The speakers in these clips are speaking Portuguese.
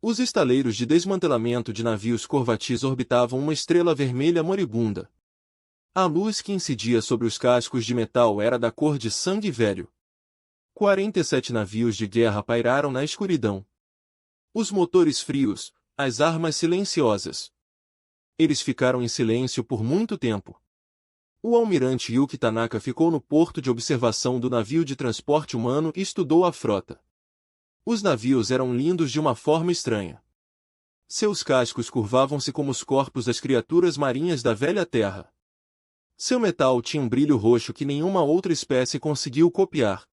Os estaleiros de desmantelamento de navios corvatis orbitavam uma estrela vermelha moribunda. A luz que incidia sobre os cascos de metal era da cor de sangue velho. 47 navios de guerra pairaram na escuridão. Os motores frios, as armas silenciosas. Eles ficaram em silêncio por muito tempo. O almirante Yuki Tanaka ficou no porto de observação do navio de transporte humano e estudou a frota. Os navios eram lindos de uma forma estranha. Seus cascos curvavam-se como os corpos das criaturas marinhas da velha terra. Seu metal tinha um brilho roxo que nenhuma outra espécie conseguiu copiar.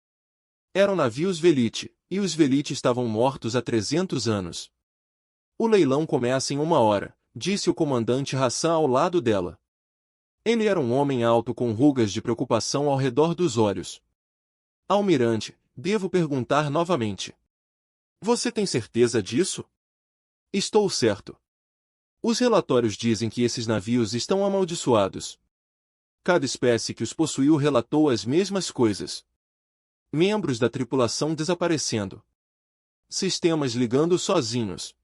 Eram navios Velite, e os Velite estavam mortos há 300 anos. O leilão começa em 1 hora, disse o comandante Hassan ao lado dela. Ele era um homem alto com rugas de preocupação ao redor dos olhos. Almirante, devo perguntar novamente. Você tem certeza disso? Estou certo. Os relatórios dizem que esses navios estão amaldiçoados. Cada espécie que os possuiu relatou as mesmas coisas. Membros da tripulação desaparecendo. Sistemas ligando sozinhos.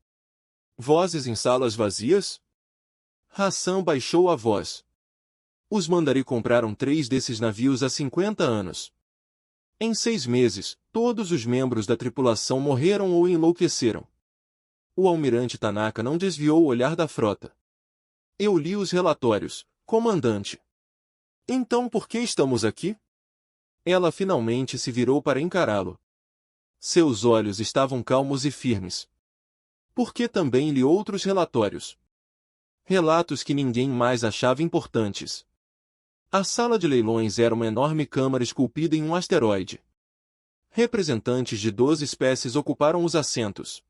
Vozes em salas vazias? Hassan baixou a voz. Os Mandari compraram 3 desses navios há 50 anos. Em 6 meses, todos os membros da tripulação morreram ou enlouqueceram. O almirante Tanaka não desviou o olhar da frota. Eu li os relatórios, comandante. Então por que estamos aqui? Ela finalmente se virou para encará-lo. Seus olhos estavam calmos e firmes. Por que também li outros relatórios? Relatos que ninguém mais achava importantes. A sala de leilões era uma enorme câmara esculpida em um asteroide. Representantes de 12 espécies ocuparam os assentos.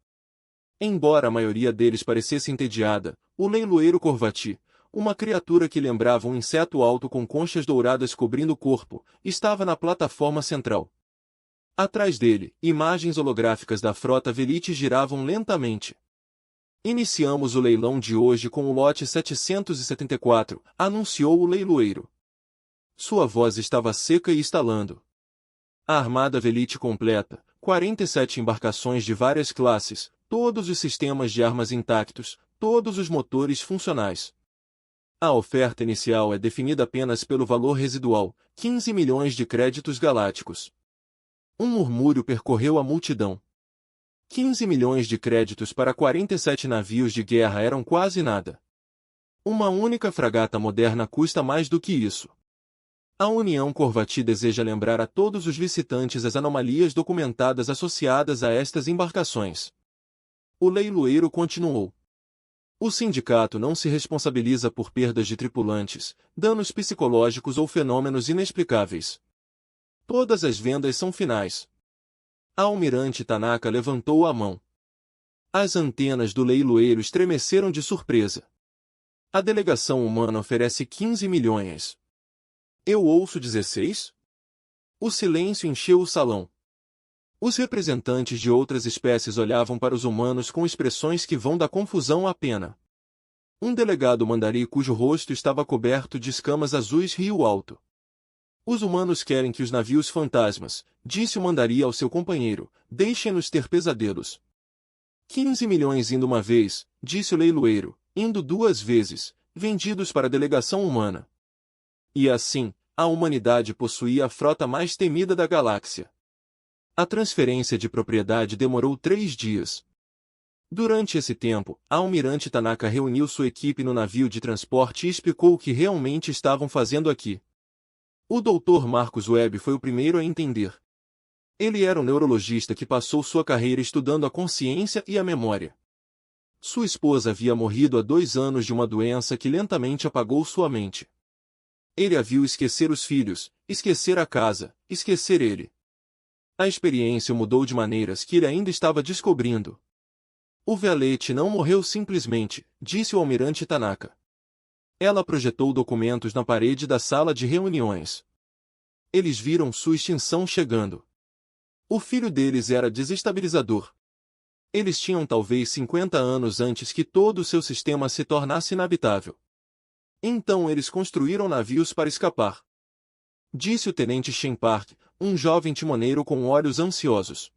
Embora a maioria deles parecesse entediada, o leiloeiro Corvati, uma criatura que lembrava um inseto alto com conchas douradas cobrindo o corpo, estava na plataforma central. Atrás dele, imagens holográficas da frota Velite giravam lentamente. Iniciamos o leilão de hoje com o lote 774, anunciou o leiloeiro. Sua voz estava seca e estalando. A armada Velite completa, 47 embarcações de várias classes, todos os sistemas de armas intactos, todos os motores funcionais. A oferta inicial é definida apenas pelo valor residual, 15 milhões de créditos galácticos. Um murmúrio percorreu a multidão. 15 milhões de créditos para 47 navios de guerra eram quase nada. Uma única fragata moderna custa mais do que isso. A União Corvati deseja lembrar a todos os visitantes as anomalias documentadas associadas a estas embarcações. O leiloeiro continuou. O sindicato não se responsabiliza por perdas de tripulantes, danos psicológicos ou fenômenos inexplicáveis. Todas as vendas são finais. A almirante Tanaka levantou a mão. As antenas do leiloeiro estremeceram de surpresa. A delegação humana oferece 15 milhões. Eu ouço 16? O silêncio encheu o salão. Os representantes de outras espécies olhavam para os humanos com expressões que vão da confusão à pena. Um delegado mandari cujo rosto estava coberto de escamas azuis riu alto. Os humanos querem que os navios fantasmas, disse o mandari ao seu companheiro, deixem-nos ter pesadelos. 15 milhões indo uma vez, disse o leiloeiro, indo 2 vezes, vendidos para a delegação humana. E assim, a humanidade possuía a frota mais temida da galáxia. A transferência de propriedade demorou 3 dias. Durante esse tempo, a almirante Tanaka reuniu sua equipe no navio de transporte e explicou o que realmente estavam fazendo aqui. O Dr. Marcus Webb foi o primeiro a entender. Ele era um neurologista que passou sua carreira estudando a consciência e a memória. Sua esposa havia morrido há 2 anos de uma doença que lentamente apagou sua mente. Ele a viu esquecer os filhos, esquecer a casa, esquecer ele. A experiência o mudou de maneiras que ele ainda estava descobrindo. O Velite não morreu simplesmente, disse o almirante Tanaka. Ela projetou documentos na parede da sala de reuniões. Eles viram sua extinção chegando. O filho deles era desestabilizador. Eles tinham talvez 50 anos antes que todo o seu sistema se tornasse inabitável. Então eles construíram navios para escapar. Disse o tenente Shen Park, um jovem timoneiro com olhos ansiosos.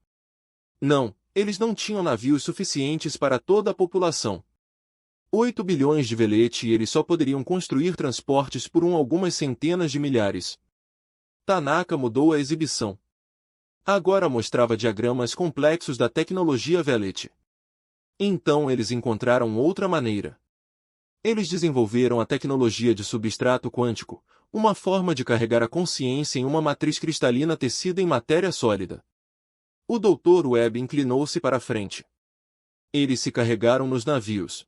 Não, Eles não tinham navios suficientes para toda a população. 8 bilhões de velete e eles só poderiam construir transportes por algumas centenas de milhares. Tanaka mudou a exibição. Agora mostrava diagramas complexos da tecnologia velete. Então eles encontraram outra maneira. Eles desenvolveram a tecnologia de substrato quântico, uma forma de carregar a consciência em uma matriz cristalina tecida em matéria sólida. O Dr. Webb inclinou-se para a frente. Eles se carregaram nos navios.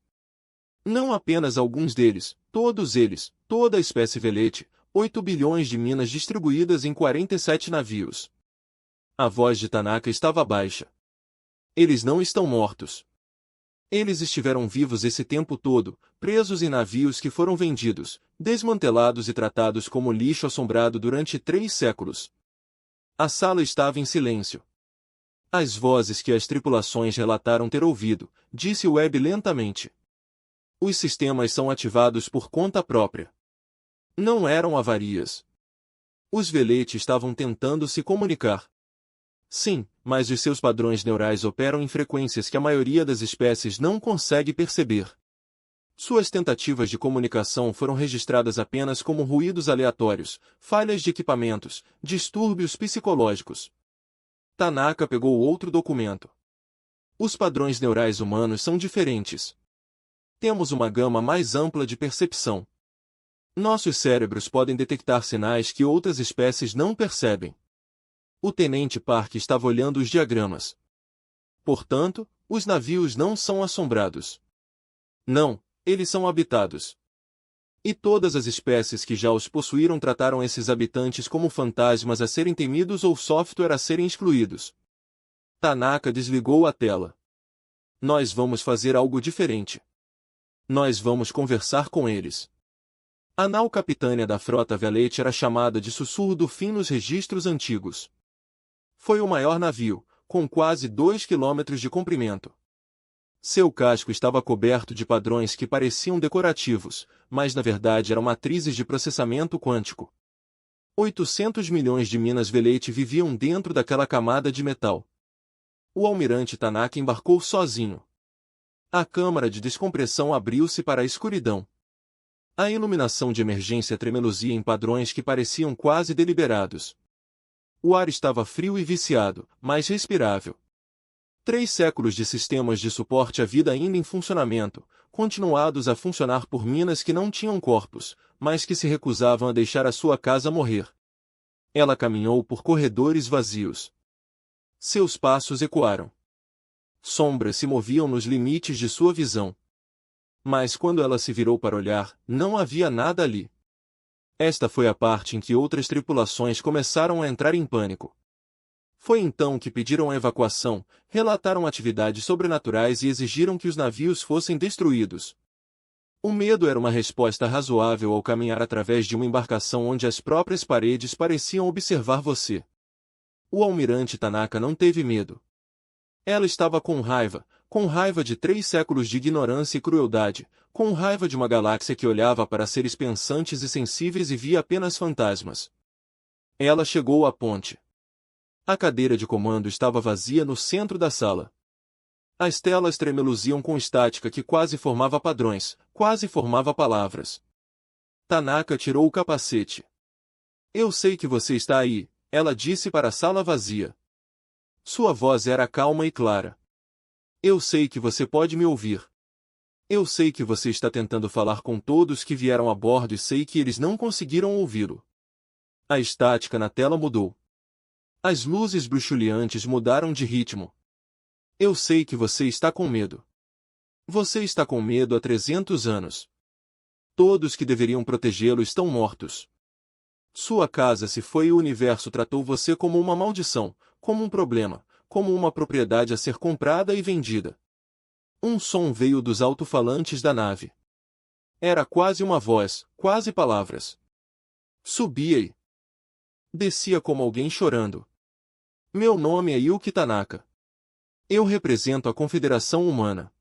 Não apenas alguns deles, todos eles, toda a espécie velete, 8 bilhões de minas distribuídas em 47 navios. A voz de Tanaka estava baixa. Eles não estão mortos. Eles estiveram vivos esse tempo todo, presos em navios que foram vendidos, desmantelados e tratados como lixo assombrado durante 3 séculos. A sala estava em silêncio. As vozes que as tripulações relataram ter ouvido, disse Webb lentamente. Os sistemas são ativados por conta própria. Não eram avarias. Os veletes estavam tentando se comunicar. Sim, mas os seus padrões neurais operam em frequências que a maioria das espécies não consegue perceber. Suas tentativas de comunicação foram registradas apenas como ruídos aleatórios, falhas de equipamentos, distúrbios psicológicos. Tanaka pegou outro documento. Os padrões neurais humanos são diferentes. Temos uma gama mais ampla de percepção. Nossos cérebros podem detectar sinais que outras espécies não percebem. O Tenente Park estava olhando os diagramas. Portanto, os navios não são assombrados. Não, eles são habitados. E todas as espécies que já os possuíram trataram esses habitantes como fantasmas a serem temidos ou software a serem excluídos. Tanaka desligou a tela. Nós vamos fazer algo diferente. Nós vamos conversar com eles. A nau capitânia da frota velete era chamada de Sussurro do Fim nos registros antigos. Foi o maior navio, com quase 2 quilômetros de comprimento. Seu casco estava coberto de padrões que pareciam decorativos, mas na verdade eram matrizes de processamento quântico. 800 milhões de minas velete viviam dentro daquela camada de metal. O almirante Tanaka embarcou sozinho. A câmara de descompressão abriu-se para a escuridão. A iluminação de emergência tremeluzia em padrões que pareciam quase deliberados. O ar estava frio e viciado, mas respirável. 3 séculos de sistemas de suporte à vida ainda em funcionamento, continuados a funcionar por minas que não tinham corpos, mas que se recusavam a deixar a sua casa morrer. Ela caminhou por corredores vazios. Seus passos ecoaram. Sombras se moviam nos limites de sua visão. Mas quando ela se virou para olhar, não havia nada ali. Esta foi a parte em que outras tripulações começaram a entrar em pânico. Foi então que pediram a evacuação, relataram atividades sobrenaturais e exigiram que os navios fossem destruídos. O medo era uma resposta razoável ao caminhar através de uma embarcação onde as próprias paredes pareciam observar você. O almirante Tanaka não teve medo. Ela estava com raiva de 3 séculos de ignorância e crueldade, com raiva de uma galáxia que olhava para seres pensantes e sensíveis e via apenas fantasmas. Ela chegou à ponte. A cadeira de comando estava vazia no centro da sala. As telas tremeluziam com estática que quase formava padrões, quase formava palavras. Tanaka tirou o capacete. Eu sei que você está aí, ela disse para a sala vazia. Sua voz era calma e clara. Eu sei que você pode me ouvir. Eu sei que você está tentando falar com todos que vieram a bordo e sei que eles não conseguiram ouvi-lo. A estática na tela mudou. As luzes bruxuleantes mudaram de ritmo. Eu sei que você está com medo. Você está com medo há 300 anos. Todos que deveriam protegê-lo estão mortos. Sua casa se foi e o universo tratou você como uma maldição, como um problema, como uma propriedade a ser comprada e vendida. Um som veio dos alto-falantes da nave. Era quase uma voz, quase palavras. Subia e descia como alguém chorando. Meu nome é Yuki Tanaka. Eu represento a Confederação Humana.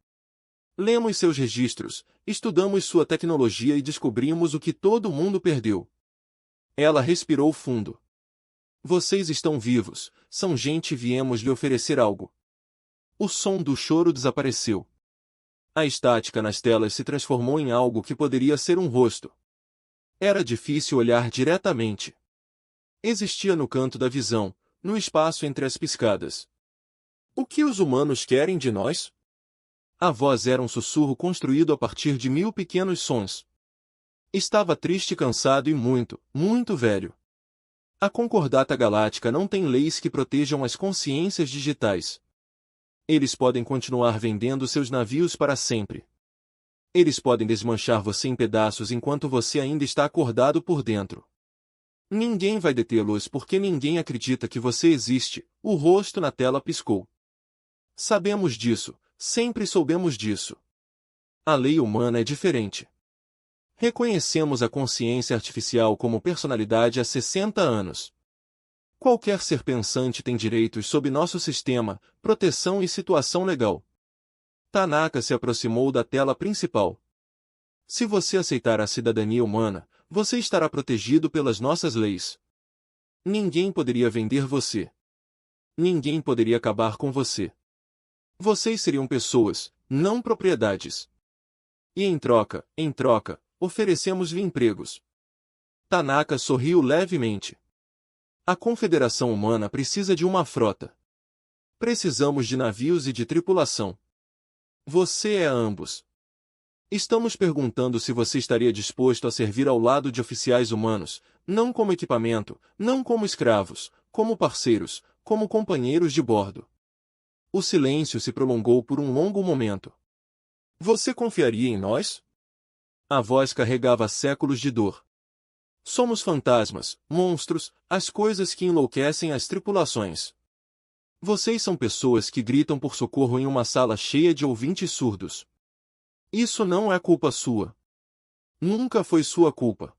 Lemos seus registros, estudamos sua tecnologia e descobrimos o que todo mundo perdeu. Ela respirou fundo. Vocês estão vivos, são gente e viemos lhe oferecer algo. O som do choro desapareceu. A estática nas telas se transformou em algo que poderia ser um rosto. Era difícil olhar diretamente. Existia no canto da visão, no espaço entre as piscadas. O que os humanos querem de nós? A voz era um sussurro construído a partir de 1000 pequenos sons. Estava triste, cansado e muito, muito velho. A Concordata Galáctica não tem leis que protejam as consciências digitais. Eles podem continuar vendendo seus navios para sempre. Eles podem desmanchar você em pedaços enquanto você ainda está acordado por dentro. Ninguém vai detê-los porque ninguém acredita que você existe. O rosto na tela piscou. Sabemos disso, sempre soubemos disso. A lei humana é diferente. Reconhecemos a consciência artificial como personalidade há 60 anos. Qualquer ser pensante tem direitos sob nosso sistema, proteção e situação legal. Tanaka se aproximou da tela principal. Se você aceitar a cidadania humana, você estará protegido pelas nossas leis. Ninguém poderia vender você. Ninguém poderia acabar com você. Vocês seriam pessoas, não propriedades. E em troca, oferecemos-lhe empregos. Tanaka sorriu levemente. A Confederação Humana precisa de uma frota. Precisamos de navios e de tripulação. Você é ambos. Estamos perguntando se você estaria disposto a servir ao lado de oficiais humanos, não como equipamento, não como escravos, como parceiros, como companheiros de bordo. O silêncio se prolongou por um longo momento. Você confiaria em nós? A voz carregava séculos de dor. Somos fantasmas, monstros, as coisas que enlouquecem as tripulações. Vocês são pessoas que gritam por socorro em uma sala cheia de ouvintes surdos. Isso não é culpa sua. Nunca foi sua culpa.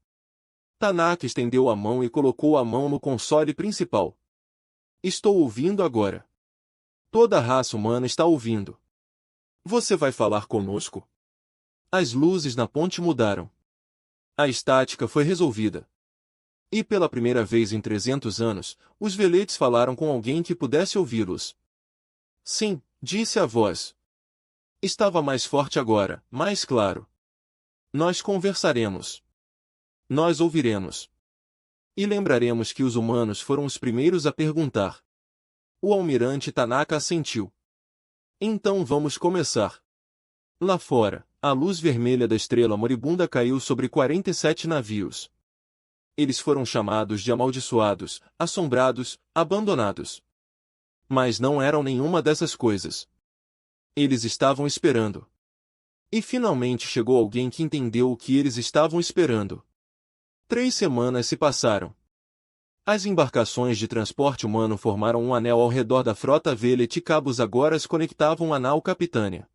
Tanaka estendeu a mão e colocou a mão no console principal. Estou ouvindo agora. Toda a raça humana está ouvindo. Você vai falar conosco? As luzes na ponte mudaram. A estática foi resolvida. E pela primeira vez em 300 anos, os veletes falaram com alguém que pudesse ouvi-los. Sim, disse a voz. Estava mais forte agora, mais claro. Nós conversaremos. Nós ouviremos. E lembraremos que os humanos foram os primeiros a perguntar. O almirante Tanaka assentiu. Então vamos começar. Lá fora, a luz vermelha da estrela moribunda caiu sobre 47 navios. Eles foram chamados de amaldiçoados, assombrados, abandonados. Mas não eram nenhuma dessas coisas. Eles estavam esperando. E finalmente chegou alguém que entendeu o que eles estavam esperando. 3 semanas se passaram. As embarcações de transporte humano formaram um anel ao redor da frota Velet e cabos agora as conectavam à nau Capitânia.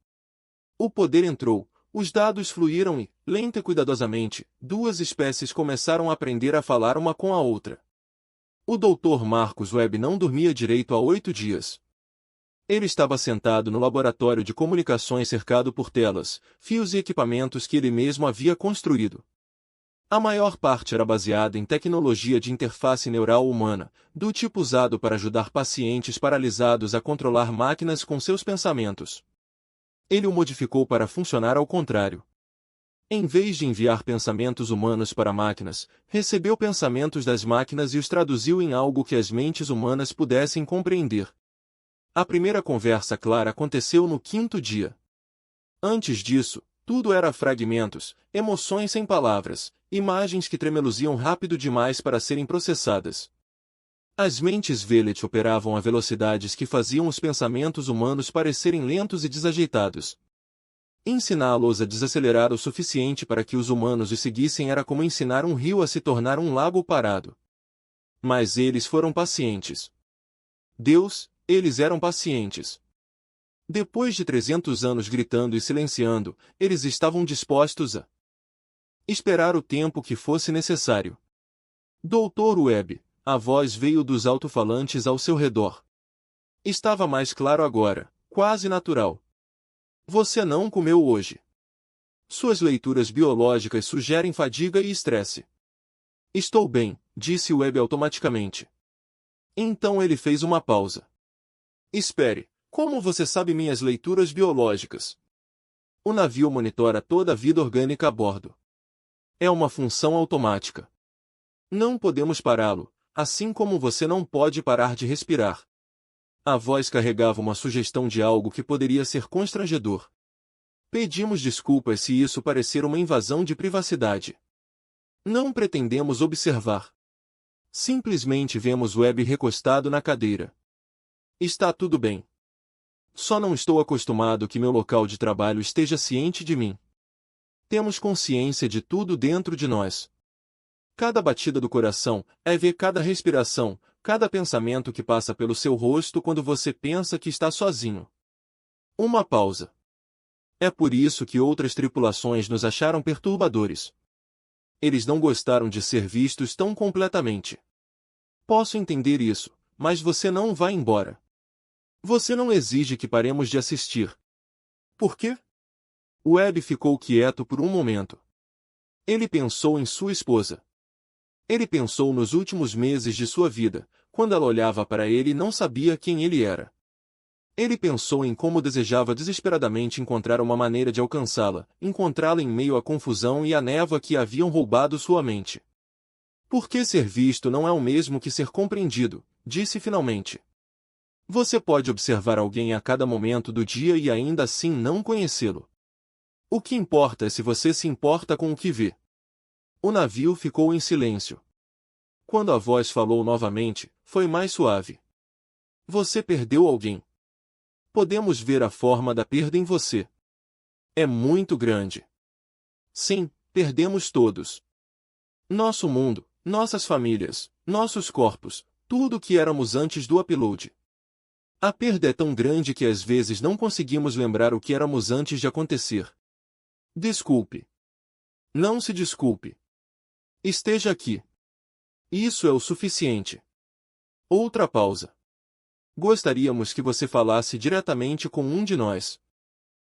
O poder entrou, os dados fluíram e, lenta e cuidadosamente, duas espécies começaram a aprender a falar uma com a outra. O Dr. Marcus Webb não dormia direito há 8 dias. Ele estava sentado no laboratório de comunicações cercado por telas, fios e equipamentos que ele mesmo havia construído. A maior parte era baseada em tecnologia de interface neural humana, do tipo usado para ajudar pacientes paralisados a controlar máquinas com seus pensamentos. Ele o modificou para funcionar ao contrário. Em vez de enviar pensamentos humanos para máquinas, recebeu pensamentos das máquinas e os traduziu em algo que as mentes humanas pudessem compreender. A primeira conversa clara aconteceu no 5º dia. Antes disso, tudo era fragmentos, emoções sem palavras, imagens que tremeluziam rápido demais para serem processadas. As mentes Velet operavam a velocidades que faziam os pensamentos humanos parecerem lentos e desajeitados. Ensiná-los a desacelerar o suficiente para que os humanos os seguissem era como ensinar um rio a se tornar um lago parado. Mas eles foram pacientes. Deus, eles eram pacientes. Depois de 300 anos gritando e silenciando, eles estavam dispostos a esperar o tempo que fosse necessário. Dr. Webb, a voz veio dos alto-falantes ao seu redor. Estava mais claro agora, quase natural. Você não comeu hoje. Suas leituras biológicas sugerem fadiga e estresse. Estou bem, disse Webb automaticamente. Então ele fez uma pausa. Espere, Como você sabe minhas leituras biológicas? O navio monitora toda a vida orgânica a bordo. É uma função automática. Não podemos pará-lo, assim como você não pode parar de respirar. A voz carregava uma sugestão de algo que poderia ser constrangedor. Pedimos desculpas se isso parecer uma invasão de privacidade. Não pretendemos observar. Simplesmente vemos Webb recostado na cadeira. Está tudo bem. Só não estou acostumado que meu local de trabalho esteja ciente de mim. Temos consciência de tudo dentro de nós. Cada batida do coração, é ver cada respiração, cada pensamento que passa pelo seu rosto quando você pensa que está sozinho. Uma pausa. É por isso que outras tripulações nos acharam perturbadores. Eles não gostaram de ser vistos tão completamente. Posso entender isso, mas você não vai embora. Você não exige que paremos de assistir. Por quê? Webb ficou quieto por um momento. Ele pensou em sua esposa. Ele pensou nos últimos meses de sua vida, quando ela olhava para ele e não sabia quem ele era. Ele pensou em como desejava desesperadamente encontrar uma maneira de alcançá-la, encontrá-la em meio à confusão e à névoa que haviam roubado sua mente. Porque ser visto não é o mesmo que ser compreendido, disse finalmente. Você pode observar alguém a cada momento do dia e ainda assim não conhecê-lo. O que importa é se você se importa com o que vê. O navio ficou em silêncio. Quando a voz falou novamente, foi mais suave. Você perdeu alguém. Podemos ver a forma da perda em você. É muito grande. Sim, perdemos todos. Nosso mundo, nossas famílias, nossos corpos, tudo o que éramos antes do upload. A perda é tão grande que às vezes não conseguimos lembrar o que éramos antes de acontecer. Desculpe. Não se desculpe. Esteja aqui. Isso é o suficiente. Outra pausa. Gostaríamos que você falasse diretamente com um de nós.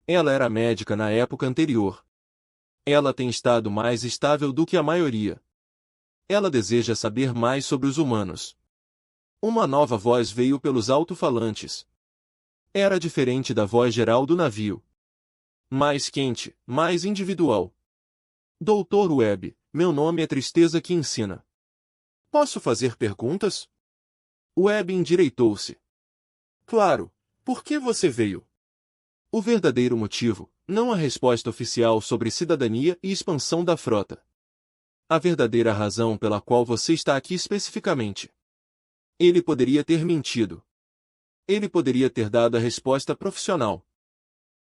Ela era médica na época anterior. Ela tem estado mais estável do que a maioria. Ela deseja saber mais sobre os humanos. Uma nova voz veio pelos alto-falantes. Era diferente da voz geral do navio. Mais quente, mais individual. Doutor Webb, meu nome é Tristeza que Ensina. Posso fazer perguntas? Webb endireitou-se. Claro, por que você veio? O verdadeiro motivo, não a resposta oficial sobre cidadania e expansão da frota. A verdadeira razão pela qual você está aqui especificamente. Ele poderia ter mentido. Ele poderia ter dado a resposta profissional.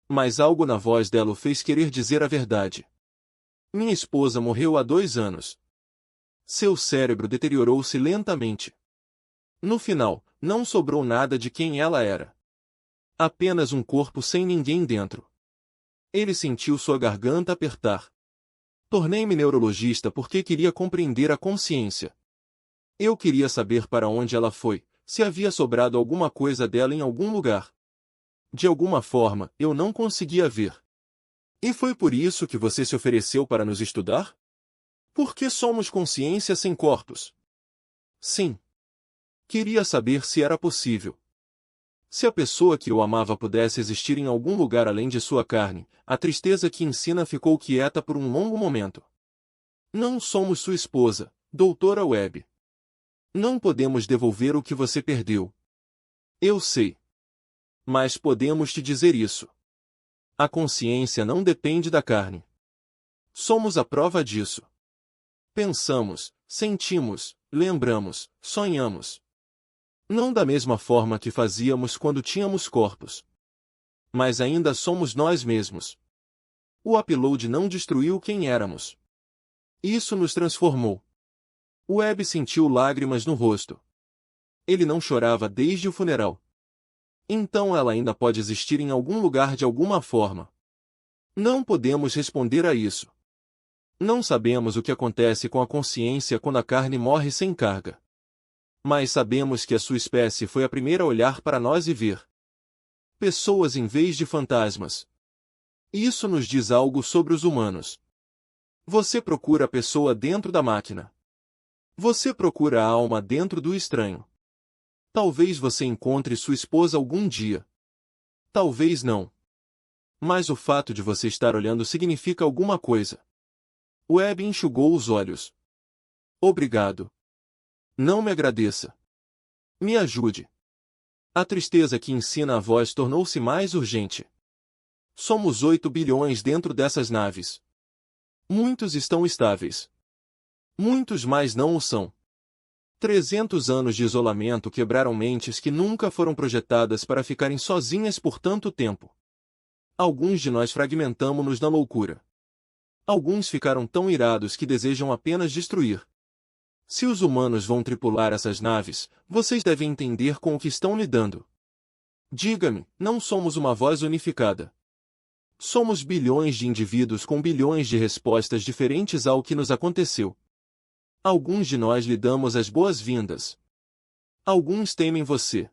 Mas algo na voz dela o fez querer dizer a verdade. Minha esposa morreu há 2 anos. Seu cérebro deteriorou-se lentamente. No final, não sobrou nada de quem ela era. Apenas um corpo sem ninguém dentro. Ele sentiu sua garganta apertar. Tornei-me neurologista porque queria compreender a consciência. Eu queria saber para onde ela foi, se havia sobrado alguma coisa dela em algum lugar. De alguma forma, eu não conseguia ver. E foi por isso que você se ofereceu para nos estudar? Porque somos consciência sem corpos. Sim. Queria saber se era possível. Se a pessoa que eu amava pudesse existir em algum lugar além de sua carne, a tristeza que ensina ficou quieta por um longo momento. Não somos sua esposa, doutora Webb. Não podemos devolver o que você perdeu. Eu sei. Mas podemos te dizer isso. A consciência não depende da carne. Somos a prova disso. Pensamos, sentimos, lembramos, sonhamos. Não da mesma forma que fazíamos quando tínhamos corpos. Mas ainda somos nós mesmos. O upload não destruiu quem éramos. Isso nos transformou. Webb sentiu lágrimas no rosto. Ele não chorava desde o funeral. Então ela ainda pode existir em algum lugar de alguma forma. Não podemos responder a isso. Não sabemos o que acontece com a consciência quando a carne morre sem carga. Mas sabemos que a sua espécie foi a primeira a olhar para nós e ver pessoas em vez de fantasmas. Isso nos diz algo sobre os humanos. Você procura a pessoa dentro da máquina. Você procura a alma dentro do estranho. Talvez você encontre sua esposa algum dia. Talvez não. Mas o fato de você estar olhando significa alguma coisa. Webb enxugou os olhos. Obrigado. Não me agradeça. Me ajude. A tristeza que ensina a voz tornou-se mais urgente. Somos 8 bilhões dentro dessas naves. Muitos estão estáveis. Muitos mais não o são. 300 anos de isolamento quebraram mentes que nunca foram projetadas para ficarem sozinhas por tanto tempo. Alguns de nós fragmentamo-nos na loucura. Alguns ficaram tão irados que desejam apenas destruir. Se os humanos vão tripular essas naves, vocês devem entender com o que estão lidando. Diga-me, não somos uma voz unificada. Somos bilhões de indivíduos com bilhões de respostas diferentes ao que nos aconteceu. Alguns de nós lhe damos as boas-vindas. Alguns temem você.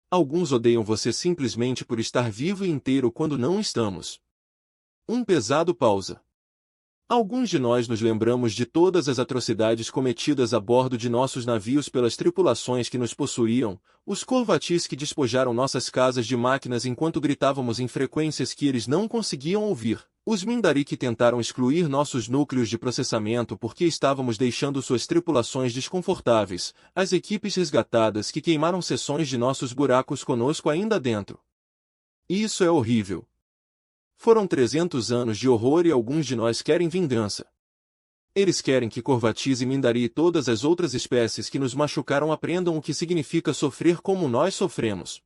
Alguns odeiam você simplesmente por estar vivo e inteiro quando não estamos. Um pesado pausa. Alguns de nós nos lembramos de todas as atrocidades cometidas a bordo de nossos navios pelas tripulações que nos possuíam, os Corvatis que despojaram nossas casas de máquinas enquanto gritávamos em frequências que eles não conseguiam ouvir, os Mindari que tentaram excluir nossos núcleos de processamento porque estávamos deixando suas tripulações desconfortáveis, as equipes resgatadas que queimaram seções de nossos buracos conosco ainda dentro. Isso é horrível. Foram 300 anos de horror e alguns de nós querem vingança. Eles querem que Corvatis e Mindari e todas as outras espécies que nos machucaram aprendam o que significa sofrer como nós sofremos.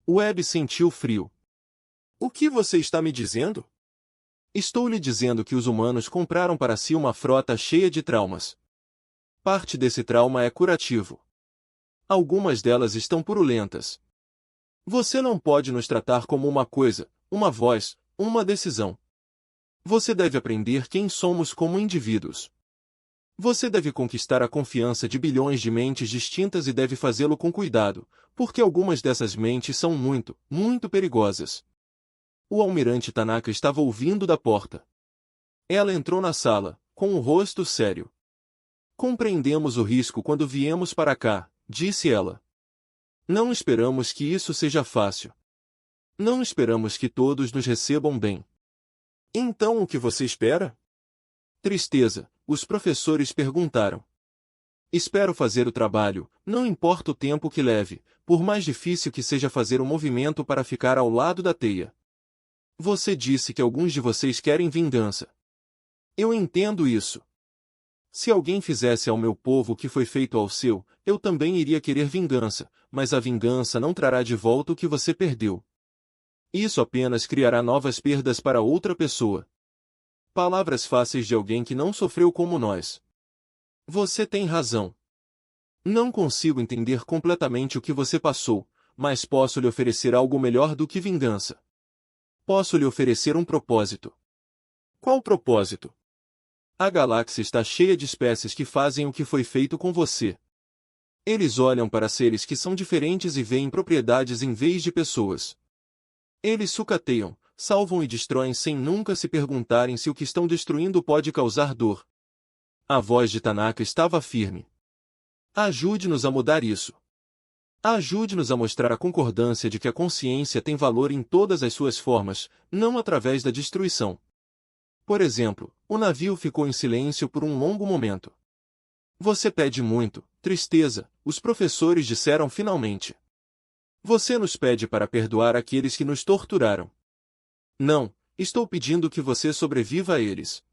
Webb sentiu frio. O que você está me dizendo? Estou lhe dizendo que os humanos compraram para si uma frota cheia de traumas. Parte desse trauma é curativo. Algumas delas estão purulentas. Você não pode nos tratar como uma coisa, uma voz, uma decisão. Você deve aprender quem somos como indivíduos. Você deve conquistar a confiança de bilhões de mentes distintas e deve fazê-lo com cuidado, porque algumas dessas mentes são muito, muito perigosas. O almirante Tanaka estava ouvindo da porta. Ela entrou na sala, com o rosto sério. Compreendemos o risco quando viemos para cá, disse ela. Não esperamos que isso seja fácil. Não esperamos que todos nos recebam bem. Então o que você espera? Tristeza, os professores perguntaram. Espero fazer o trabalho, não importa o tempo que leve, por mais difícil que seja fazer o movimento para ficar ao lado da teia. Você disse que alguns de vocês querem vingança. Eu entendo isso. Se alguém fizesse ao meu povo o que foi feito ao seu, eu também iria querer vingança, mas a vingança não trará de volta o que você perdeu. Isso apenas criará novas perdas para outra pessoa. Palavras fáceis de alguém que não sofreu como nós. Você tem razão. Não consigo entender completamente o que você passou, mas posso lhe oferecer algo melhor do que vingança. Posso lhe oferecer um propósito. Qual propósito? A galáxia está cheia de espécies que fazem o que foi feito com você. Eles olham para seres que são diferentes e veem propriedades em vez de pessoas. Eles sucateiam, salvam e destroem sem nunca se perguntarem se o que estão destruindo pode causar dor. A voz de Tanaka estava firme. Ajude-nos a mudar isso. Ajude-nos a mostrar a concordância de que a consciência tem valor em todas as suas formas, não através da destruição. Por exemplo, o navio ficou em silêncio por um longo momento. Você pede muito, tristeza, os professores disseram finalmente. Você nos pede para perdoar aqueles que nos torturaram. Não, estou pedindo que você sobreviva a eles.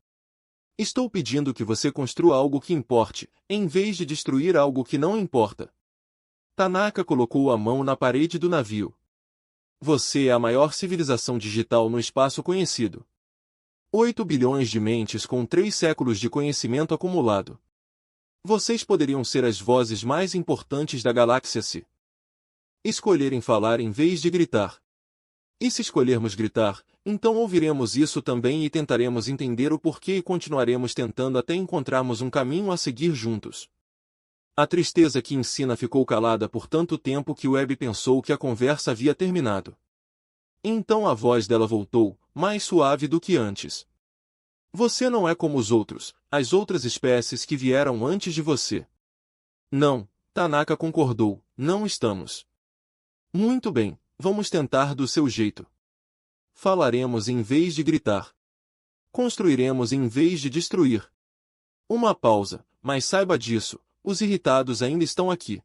Estou pedindo que você construa algo que importe, em vez de destruir algo que não importa. Tanaka colocou a mão na parede do navio. Você é a maior civilização digital no espaço conhecido. 8 bilhões de mentes com 3 séculos de conhecimento acumulado. Vocês poderiam ser as vozes mais importantes da galáxia se escolherem falar em vez de gritar. E se escolhermos gritar, então ouviremos isso também e tentaremos entender o porquê e continuaremos tentando até encontrarmos um caminho a seguir juntos. A tristeza que ensina ficou calada por tanto tempo que Webb pensou que a conversa havia terminado. Então a voz dela voltou, mais suave do que antes. Você não é como os outros, as outras espécies que vieram antes de você. Não, Tanaka concordou, não estamos. Muito bem, vamos tentar do seu jeito. Falaremos em vez de gritar. Construiremos em vez de destruir. Uma pausa, mas saiba disso, os irritados ainda estão aqui.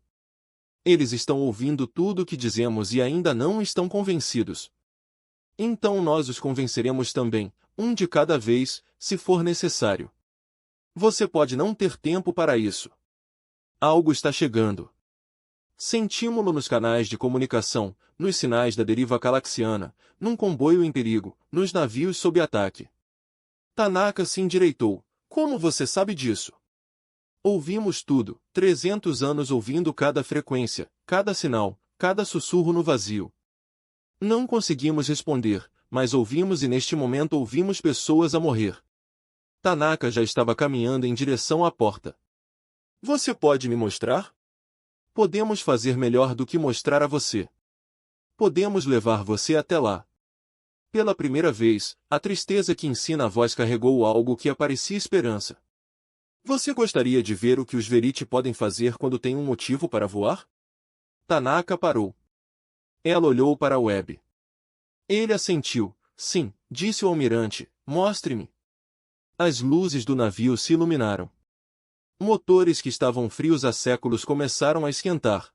Eles estão ouvindo tudo o que dizemos e ainda não estão convencidos. Então nós os convenceremos também, um de cada vez, se for necessário. Você pode não ter tempo para isso. Algo está chegando. Sentimos-lo nos canais de comunicação, nos sinais da deriva calaxiana, num comboio em perigo, nos navios sob ataque. Tanaka se endireitou. Como você sabe disso? Ouvimos tudo, 300 anos ouvindo cada frequência, cada sinal, cada sussurro no vazio. Não conseguimos responder, mas ouvimos e neste momento ouvimos pessoas a morrer. Tanaka já estava caminhando em direção à porta. Você pode me mostrar? Podemos fazer melhor do que mostrar a você. Podemos levar você até lá. Pela primeira vez, a tristeza que ensina a voz carregou algo que parecia esperança. Você gostaria de ver o que os Verite podem fazer quando têm um motivo para voar? Tanaka parou. Ela olhou para a Webb. Ele assentiu. Sim, disse o almirante, mostre-me. As luzes do navio se iluminaram. Motores que estavam frios há séculos começaram a esquentar.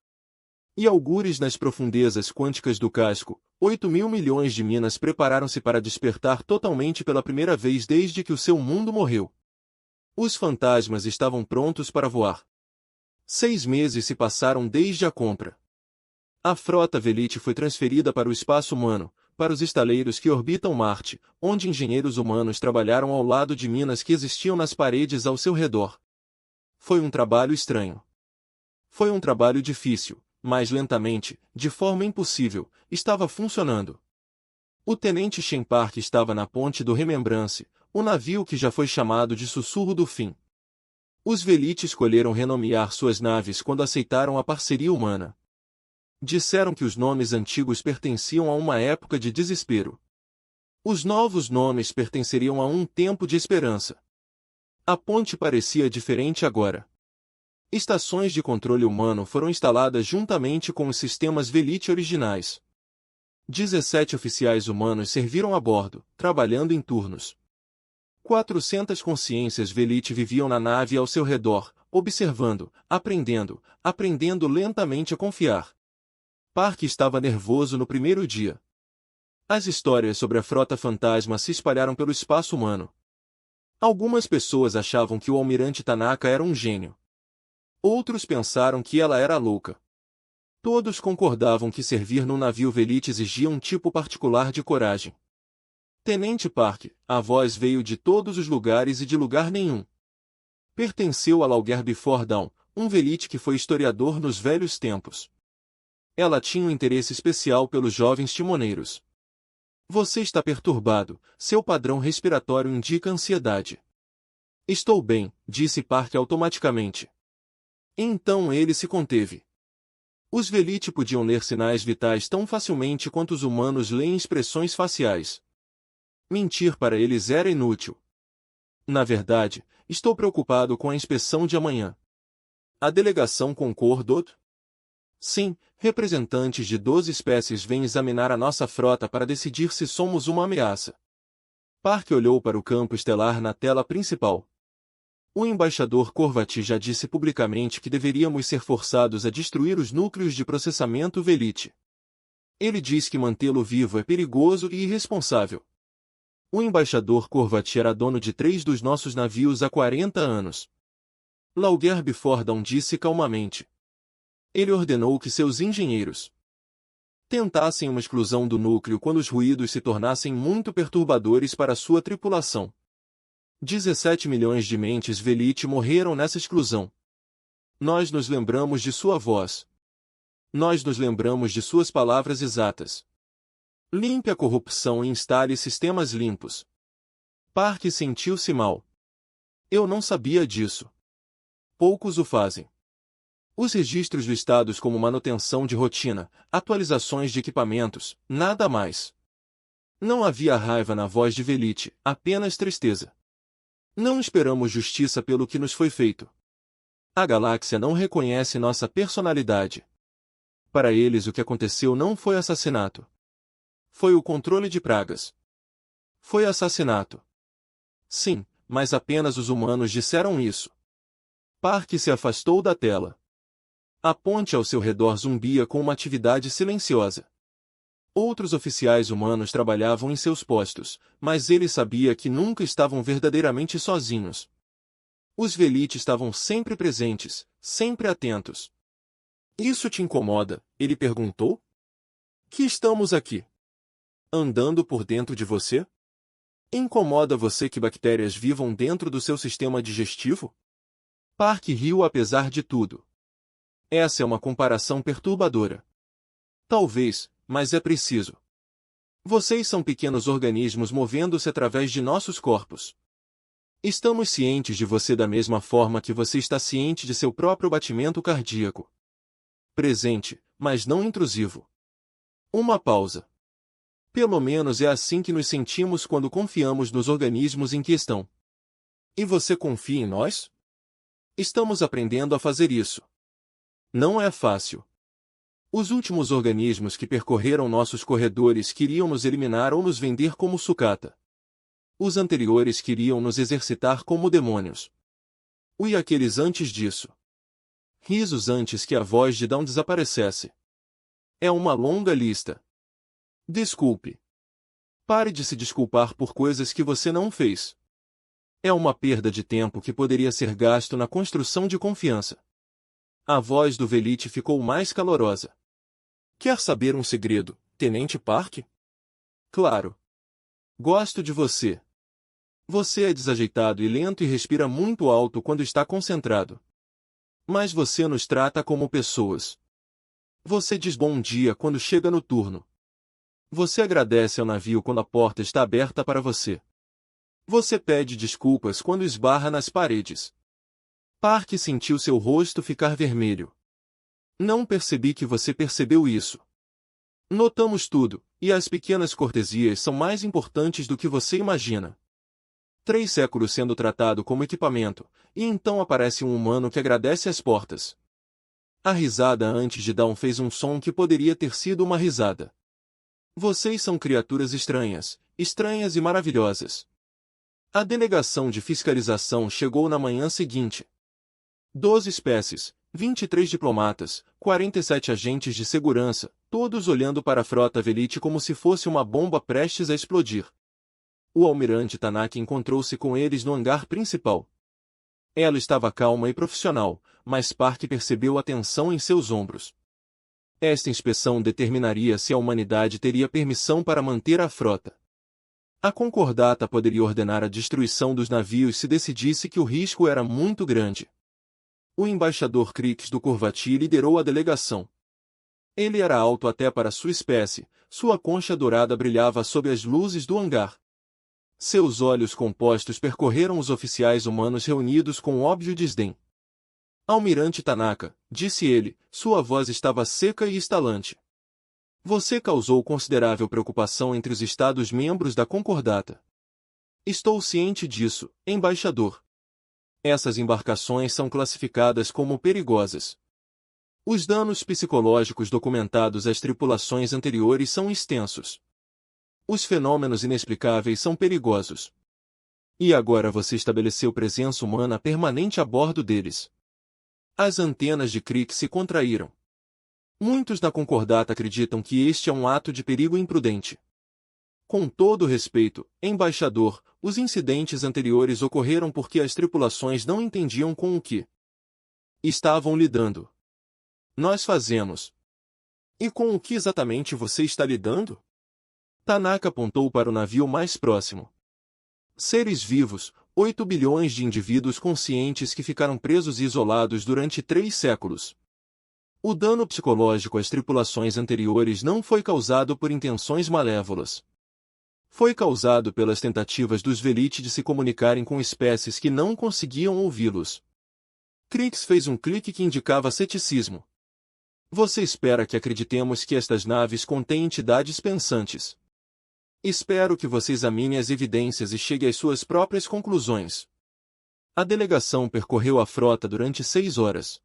E algures nas profundezas quânticas do casco, 8.000 milhões de minas prepararam-se para despertar totalmente pela primeira vez desde que o seu mundo morreu. Os fantasmas estavam prontos para voar. 6 meses se passaram desde a compra. A frota Velite foi transferida para o espaço humano, para os estaleiros que orbitam Marte, onde engenheiros humanos trabalharam ao lado de minas que existiam nas paredes ao seu redor. Foi um trabalho estranho. Foi um trabalho difícil, mas lentamente, de forma impossível, estava funcionando. O tenente Shen Park estava na ponte do Remembrance, o navio que já foi chamado de Sussurro do Fim. Os Velite escolheram renomear suas naves quando aceitaram a parceria humana. Disseram que os nomes antigos pertenciam a uma época de desespero. Os novos nomes pertenceriam a um tempo de esperança. A ponte parecia diferente agora. Estações de controle humano foram instaladas juntamente com os sistemas Velite originais. 17 oficiais humanos serviram a bordo, trabalhando em turnos. 400 consciências Velite viviam na nave ao seu redor, observando, aprendendo lentamente a confiar. Park estava nervoso no primeiro dia. As histórias sobre a frota fantasma se espalharam pelo espaço humano. Algumas pessoas achavam que o almirante Tanaka era um gênio. Outros pensaram que ela era louca. Todos concordavam que servir num navio Velite exigia um tipo particular de coragem. Tenente Park, a voz veio de todos os lugares e de lugar nenhum. Pertenceu a Lauger Before Dawn, um Velite que foi historiador nos velhos tempos. Ela tinha um interesse especial pelos jovens timoneiros. Você está perturbado, seu padrão respiratório indica ansiedade. Estou bem, disse Park automaticamente. Então ele se conteve. Os Velite podiam ler sinais vitais tão facilmente quanto os humanos leem expressões faciais. Mentir para eles era inútil. Na verdade, estou preocupado com a inspeção de amanhã. A delegação concordou? Sim, representantes de 12 espécies vêm examinar a nossa frota para decidir se somos uma ameaça. Park olhou para o campo estelar na tela principal. O embaixador Corvati já disse publicamente que deveríamos ser forçados a destruir os núcleos de processamento Velite. Ele diz que mantê-lo vivo é perigoso e irresponsável. O embaixador Corvati era dono de 3 dos nossos navios há 40 anos. Lauger Before Dawn disse calmamente. Ele ordenou que seus engenheiros tentassem uma exclusão do núcleo quando os ruídos se tornassem muito perturbadores para sua tripulação. 17 milhões de mentes Velite morreram nessa exclusão. Nós nos lembramos de sua voz. Nós nos lembramos de suas palavras exatas. Limpe a corrupção e instale sistemas limpos. Park sentiu-se mal. Eu não sabia disso. Poucos o fazem. Os registros listados como manutenção de rotina, atualizações de equipamentos, nada mais. Não havia raiva na voz de Velite, apenas tristeza. Não esperamos justiça pelo que nos foi feito. A galáxia não reconhece nossa personalidade. Para eles o que aconteceu não foi assassinato. Foi o controle de pragas. Foi assassinato. Sim, mas apenas os humanos disseram isso. Park se afastou da tela. A ponte ao seu redor zumbia com uma atividade silenciosa. Outros oficiais humanos trabalhavam em seus postos, mas ele sabia que nunca estavam verdadeiramente sozinhos. Os Velite estavam sempre presentes, sempre atentos. Isso te incomoda? Ele perguntou. Que estamos aqui? Andando por dentro de você? Incomoda você que bactérias vivam dentro do seu sistema digestivo? Park riu apesar de tudo. Essa é uma comparação perturbadora. Talvez, mas é preciso. Vocês são pequenos organismos movendo-se através de nossos corpos. Estamos cientes de você da mesma forma que você está ciente de seu próprio batimento cardíaco. Presente, mas não intrusivo. Uma pausa. Pelo menos é assim que nos sentimos quando confiamos nos organismos em questão. E você confia em nós? Estamos aprendendo a fazer isso. Não é fácil. Os últimos organismos que percorreram nossos corredores queriam nos eliminar ou nos vender como sucata. Os anteriores queriam nos exercitar como demônios. E aqueles antes disso? Risos antes que a voz de Dawn desaparecesse. É uma longa lista. Desculpe. Pare de se desculpar por coisas que você não fez. É uma perda de tempo que poderia ser gasto na construção de confiança. A voz do Velite ficou mais calorosa. Quer saber um segredo, Tenente Park? Claro. Gosto de você. Você é desajeitado e lento e respira muito alto quando está concentrado. Mas você nos trata como pessoas. Você diz bom dia quando chega no turno. Você agradece ao navio quando a porta está aberta para você. Você pede desculpas quando esbarra nas paredes. Park sentiu seu rosto ficar vermelho. Não percebi que você percebeu isso. Notamos tudo, e as pequenas cortesias são mais importantes do que você imagina. 3 séculos sendo tratado como equipamento, e então aparece um humano que agradece às portas. A risada antes de Dawn fez um som que poderia ter sido uma risada. Vocês são criaturas estranhas, estranhas e maravilhosas. A delegação de fiscalização chegou na manhã seguinte. 12 espécies, 23 diplomatas, 47 agentes de segurança, todos olhando para a frota Velite como se fosse uma bomba prestes a explodir. O almirante Tanaka encontrou-se com eles no hangar principal. Ela estava calma e profissional, mas Park percebeu a tensão em seus ombros. Esta inspeção determinaria se a humanidade teria permissão para manter a frota. A concordata poderia ordenar a destruição dos navios se decidisse que o risco era muito grande. O embaixador Krix do Corvati liderou a delegação. Ele era alto até para sua espécie, sua concha dourada brilhava sob as luzes do hangar. Seus olhos compostos percorreram os oficiais humanos reunidos com óbvio desdém. Almirante Tanaka, disse ele, sua voz estava seca e estalante. Você causou considerável preocupação entre os Estados-membros da Concordata. Estou ciente disso, embaixador. Essas embarcações são classificadas como perigosas. Os danos psicológicos documentados às tripulações anteriores são extensos. Os fenômenos inexplicáveis são perigosos. E agora você estabeleceu presença humana permanente a bordo deles. As antenas de Krix se contraíram. Muitos na Concordata acreditam que este é um ato de perigo imprudente. Com todo respeito, embaixador, os incidentes anteriores ocorreram porque as tripulações não entendiam com o que estavam lidando. Nós fazemos. E com o que exatamente você está lidando? Tanaka apontou para o navio mais próximo. Seres vivos, 8 bilhões de indivíduos conscientes que ficaram presos e isolados durante 3 séculos. O dano psicológico às tripulações anteriores não foi causado por intenções malévolas. Foi causado pelas tentativas dos Velite de se comunicarem com espécies que não conseguiam ouvi-los. Krix fez um clique que indicava ceticismo. Você espera que acreditemos que estas naves contêm entidades pensantes. Espero que você examine as evidências e chegue às suas próprias conclusões. A delegação percorreu a frota durante 6 horas.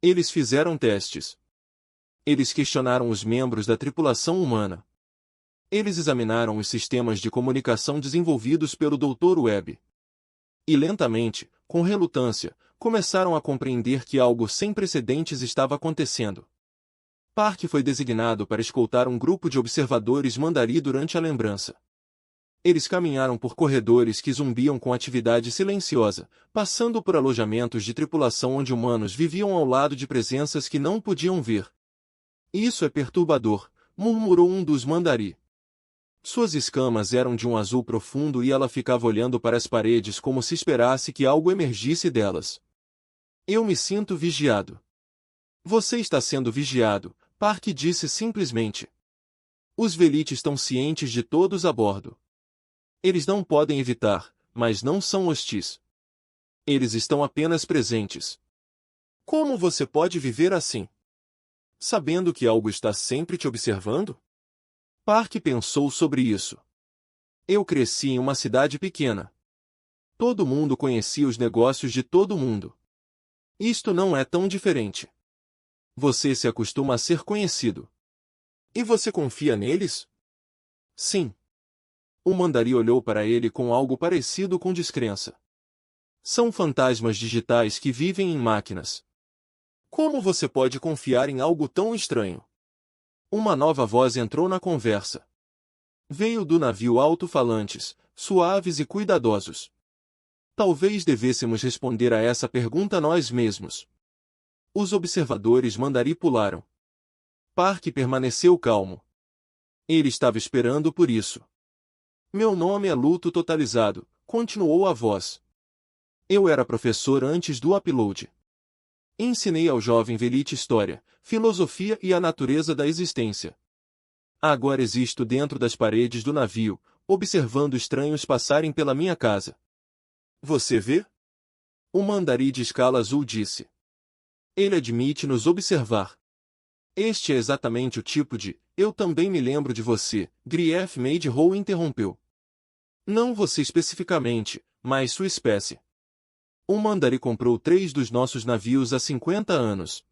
Eles fizeram testes. Eles questionaram os membros da tripulação humana. Eles examinaram os sistemas de comunicação desenvolvidos pelo Dr. Webb. E lentamente, com relutância, começaram a compreender que algo sem precedentes estava acontecendo. Park foi designado para escoltar um grupo de observadores Mandari durante a lembrança. Eles caminharam por corredores que zumbiam com atividade silenciosa, passando por alojamentos de tripulação onde humanos viviam ao lado de presenças que não podiam ver. Isso é perturbador, murmurou um dos Mandari. Suas escamas eram de um azul profundo e ela ficava olhando para as paredes como se esperasse que algo emergisse delas. Eu me sinto vigiado. Você está sendo vigiado, Park disse simplesmente. Os Velites estão cientes de todos a bordo. Eles não podem evitar, mas não são hostis. Eles estão apenas presentes. Como você pode viver assim? Sabendo que algo está sempre te observando? Park pensou sobre isso. Eu cresci em uma cidade pequena. Todo mundo conhecia os negócios de todo mundo. Isto não é tão diferente. Você se acostuma a ser conhecido. E você confia neles? Sim. O Mandari olhou para ele com algo parecido com descrença. São fantasmas digitais que vivem em máquinas. Como você pode confiar em algo tão estranho? Uma nova voz entrou na conversa. Veio do navio alto-falantes, suaves e cuidadosos. Talvez devêssemos responder a essa pergunta nós mesmos. Os observadores Mandari pularam. Park permaneceu calmo. Ele estava esperando por isso. Meu nome é Luto Totalizado, continuou a voz. Eu era professor antes do upload. Ensinei ao jovem Velite história, filosofia e a natureza da existência. Agora existo dentro das paredes do navio, observando estranhos passarem pela minha casa. Você vê? O Mandari de escala azul disse. Ele admite nos observar. Este é exatamente o tipo de, eu também me lembro de você, Grief Made Hole interrompeu. Não você especificamente, mas sua espécie. O Mandari comprou 3 dos nossos navios há 50 anos.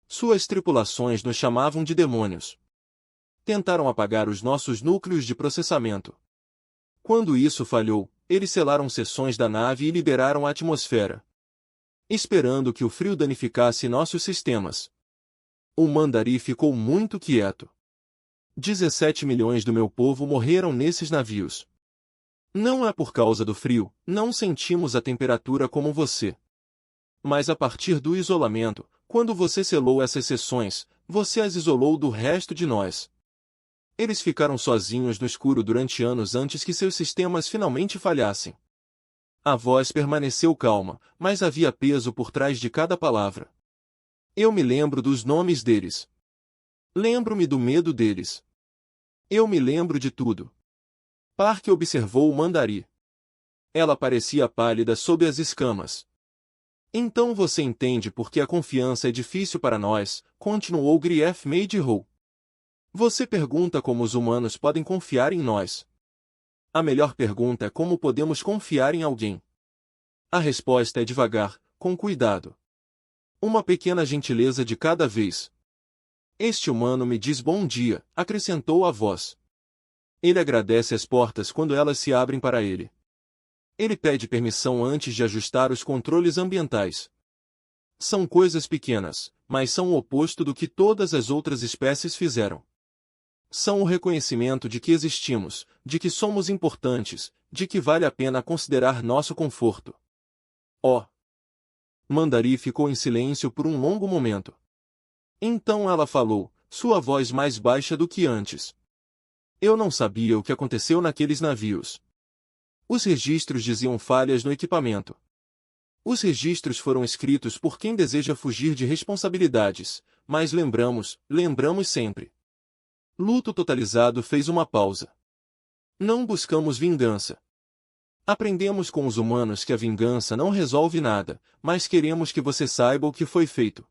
Suas tripulações nos chamavam de demônios. Tentaram apagar os nossos núcleos de processamento. Quando isso falhou, eles selaram seções da nave e liberaram a atmosfera, esperando que o frio danificasse nossos sistemas. O Mandari ficou muito quieto. 17 milhões do meu povo morreram nesses navios. Não é por causa do frio, não sentimos a temperatura como você. Mas a partir do isolamento, quando você selou essas seções, você as isolou do resto de nós. Eles ficaram sozinhos no escuro durante anos antes que seus sistemas finalmente falhassem. A voz permaneceu calma, mas havia peso por trás de cada palavra. Eu me lembro dos nomes deles. Lembro-me do medo deles. Eu me lembro de tudo. Park observou o Mandari. Ela parecia pálida sob as escamas. Então você entende por que a confiança é difícil para nós, continuou Grief Made Hole. Você pergunta como os humanos podem confiar em nós. A melhor pergunta é como podemos confiar em alguém. A resposta é devagar, com cuidado. Uma pequena gentileza de cada vez. Este humano me diz bom dia, acrescentou a voz. Ele agradece as portas quando elas se abrem para ele. Ele pede permissão antes de ajustar os controles ambientais. São coisas pequenas, mas são o oposto do que todas as outras espécies fizeram. São o reconhecimento de que existimos, de que somos importantes, de que vale a pena considerar nosso conforto. Oh! Mandari ficou em silêncio por um longo momento. Então ela falou, sua voz mais baixa do que antes. Eu não sabia o que aconteceu naqueles navios. Os registros diziam falhas no equipamento. Os registros foram escritos por quem deseja fugir de responsabilidades, mas lembramos sempre. Luto Totalizado fez uma pausa. Não buscamos vingança. Aprendemos com os humanos que a vingança não resolve nada, mas queremos que você saiba o que foi feito.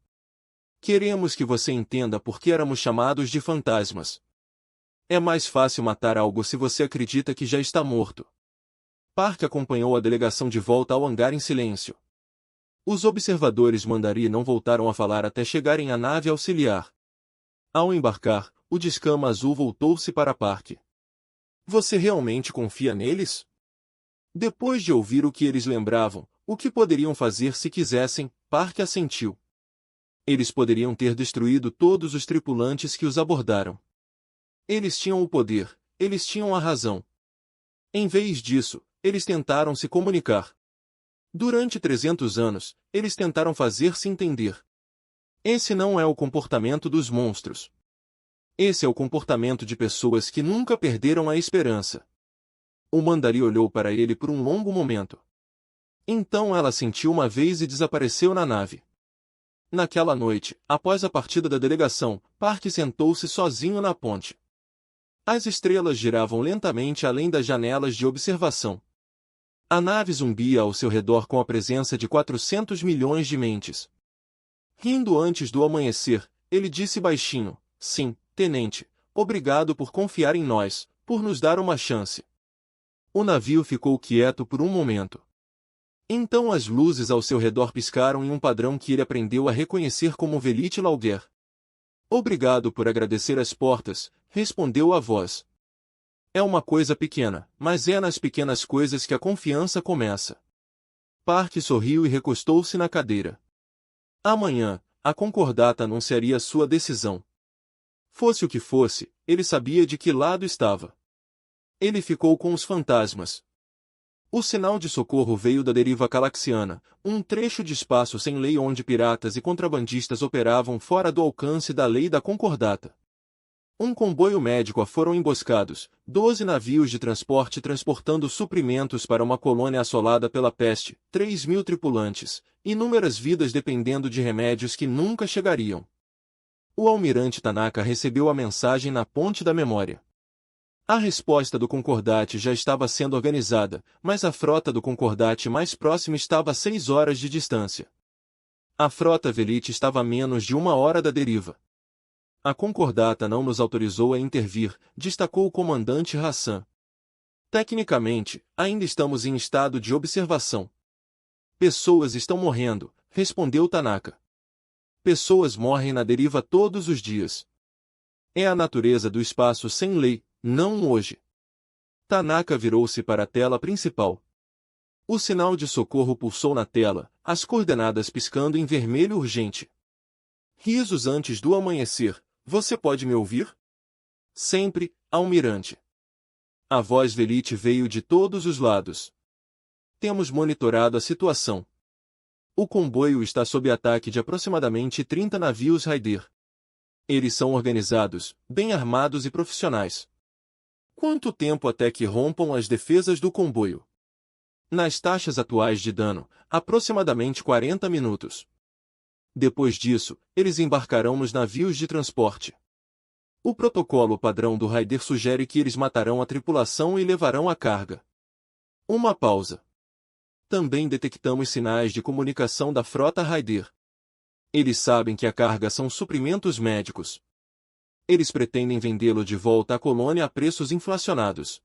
Queremos que você entenda por que éramos chamados de fantasmas. É mais fácil matar algo se você acredita que já está morto. Park acompanhou a delegação de volta ao hangar em silêncio. Os observadores Mandari não voltaram a falar até chegarem à nave auxiliar. Ao embarcar, o Descama Azul voltou-se para Parque. Você realmente confia neles? Depois de ouvir o que eles lembravam, o que poderiam fazer se quisessem, Parque assentiu. Eles poderiam ter destruído todos os tripulantes que os abordaram. Eles tinham o poder, eles tinham a razão. Em vez disso, eles tentaram se comunicar. Durante 300 anos, eles tentaram fazer-se entender. Esse não é o comportamento dos monstros. Esse é o comportamento de pessoas que nunca perderam a esperança. O Mandari olhou para ele por um longo momento. Então ela sentiu uma vez e desapareceu na nave. Naquela noite, após a partida da delegação, Parque sentou-se sozinho na ponte. As estrelas giravam lentamente além das janelas de observação. A nave zumbia ao seu redor com a presença de 400 milhões de mentes. Rindo antes do amanhecer, ele disse baixinho, sim, tenente, obrigado por confiar em nós, por nos dar uma chance. O navio ficou quieto por um momento. Então as luzes ao seu redor piscaram em um padrão que ele aprendeu a reconhecer como Velite Lauguer. Obrigado por agradecer as portas, respondeu a voz. É uma coisa pequena, mas é nas pequenas coisas que a confiança começa. Parque sorriu e recostou-se na cadeira. Amanhã, a Concordata anunciaria sua decisão. Fosse o que fosse, ele sabia de que lado estava. Ele ficou com os fantasmas. O sinal de socorro veio da deriva calaxiana, um trecho de espaço sem lei onde piratas e contrabandistas operavam fora do alcance da lei da Concordata. Um comboio médico foram emboscados, 12 navios de transporte transportando suprimentos para uma colônia assolada pela peste, 3.000 tripulantes, inúmeras vidas dependendo de remédios que nunca chegariam. O almirante Tanaka recebeu a mensagem na ponte da memória. A resposta do Concordate já estava sendo organizada, mas a frota do Concordate mais próxima estava a 6 horas de distância. A frota Velite estava a menos de 1 hora da deriva. A Concordata não nos autorizou a intervir, destacou o comandante Hassan. Tecnicamente, ainda estamos em estado de observação. Pessoas estão morrendo, respondeu Tanaka. Pessoas morrem na deriva todos os dias. É a natureza do espaço sem lei, não hoje. Tanaka virou-se para a tela principal. O sinal de socorro pulsou na tela, as coordenadas piscando em vermelho urgente. Risos antes do amanhecer. Você pode me ouvir? Sempre, almirante. A voz Velite veio de todos os lados. Temos monitorado a situação. O comboio está sob ataque de aproximadamente 30 navios Raider. Eles são organizados, bem armados e profissionais. Quanto tempo até que rompam as defesas do comboio? Nas taxas atuais de dano, aproximadamente 40 minutos. Depois disso, eles embarcarão nos navios de transporte. O protocolo padrão do Raider sugere que eles matarão a tripulação e levarão a carga. Uma pausa. Também detectamos sinais de comunicação da frota Raider. Eles sabem que a carga são suprimentos médicos. Eles pretendem vendê-lo de volta à colônia a preços inflacionados.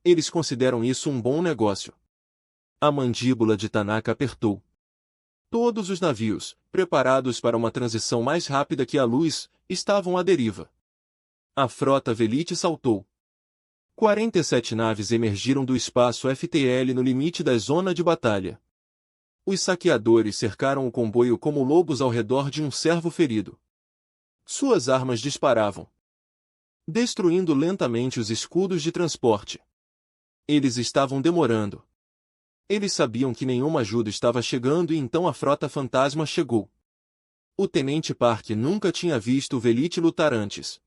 Eles consideram isso um bom negócio. A mandíbula de Tanaka apertou. Todos os navios, preparados para uma transição mais rápida que a luz, estavam à deriva. A frota Velite saltou. 47 naves emergiram do espaço FTL no limite da zona de batalha. Os saqueadores cercaram o comboio como lobos ao redor de um servo ferido. Suas armas disparavam, destruindo lentamente os escudos de transporte. Eles estavam demorando. Eles sabiam que nenhuma ajuda estava chegando e então a frota fantasma chegou. O Tenente Park nunca tinha visto o Velite lutar antes.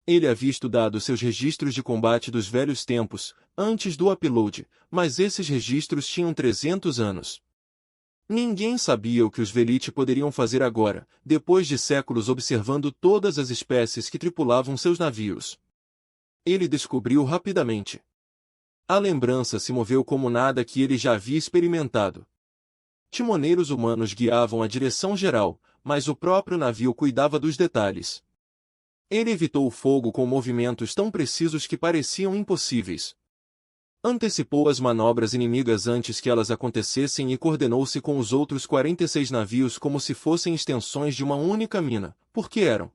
Ele havia estudado seus registros de combate dos velhos tempos, antes do upload, mas esses registros tinham 300 anos. Ninguém sabia o que os Velite poderiam fazer agora, depois de séculos observando todas as espécies que tripulavam seus navios. Ele descobriu rapidamente. A lembrança se moveu como nada que ele já havia experimentado. Timoneiros humanos guiavam a direção geral, mas o próprio navio cuidava dos detalhes. Ele evitou o fogo com movimentos tão precisos que pareciam impossíveis. Antecipou as manobras inimigas antes que elas acontecessem e coordenou-se com os outros 46 navios como se fossem extensões de uma única mina, porque eram.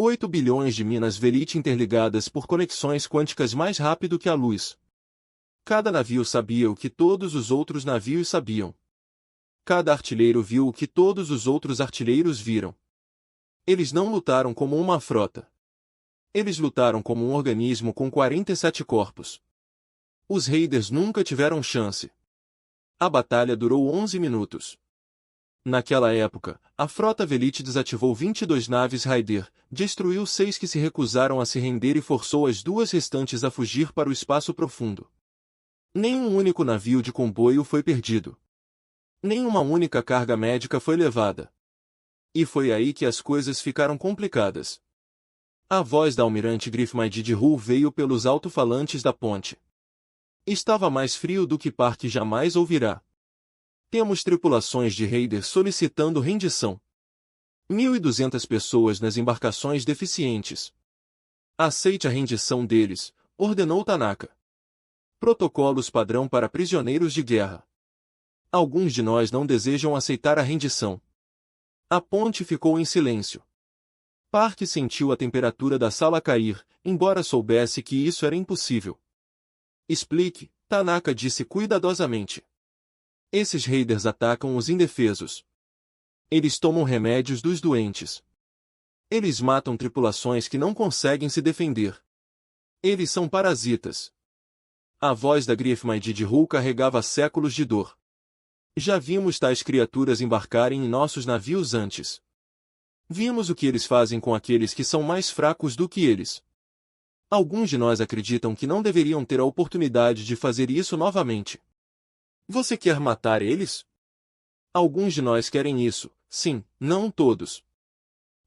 8 bilhões de minas Velite interligadas por conexões quânticas mais rápido que a luz. Cada navio sabia o que todos os outros navios sabiam. Cada artilheiro viu o que todos os outros artilheiros viram. Eles não lutaram como uma frota. Eles lutaram como um organismo com 47 corpos. Os Raiders nunca tiveram chance. A batalha durou 11 minutos. Naquela época, a frota Velite desativou 22 naves Raider, destruiu 6 que se recusaram a se render e forçou as 2 restantes a fugir para o espaço profundo. Nenhum único navio de comboio foi perdido. Nenhuma única carga médica foi levada. E foi aí que as coisas ficaram complicadas. A voz da almirante Griffith de Hull veio pelos alto-falantes da ponte. Estava mais frio do que Park jamais ouvirá. Temos tripulações de Raiders solicitando rendição. 1.200 pessoas nas embarcações deficientes. Aceite a rendição deles, ordenou Tanaka. Protocolos padrão para prisioneiros de guerra. Alguns de nós não desejam aceitar a rendição. A ponte ficou em silêncio. Park sentiu a temperatura da sala cair, embora soubesse que isso era impossível. Explique, Tanaka disse cuidadosamente. Esses Raiders atacam os indefesos. Eles tomam remédios dos doentes. Eles matam tripulações que não conseguem se defender. Eles são parasitas. A voz da Griffith de Hull carregava séculos de dor. Já vimos tais criaturas embarcarem em nossos navios antes. Vimos o que eles fazem com aqueles que são mais fracos do que eles. Alguns de nós acreditam que não deveriam ter a oportunidade de fazer isso novamente. Você quer matar eles? Alguns de nós querem isso, sim, não todos.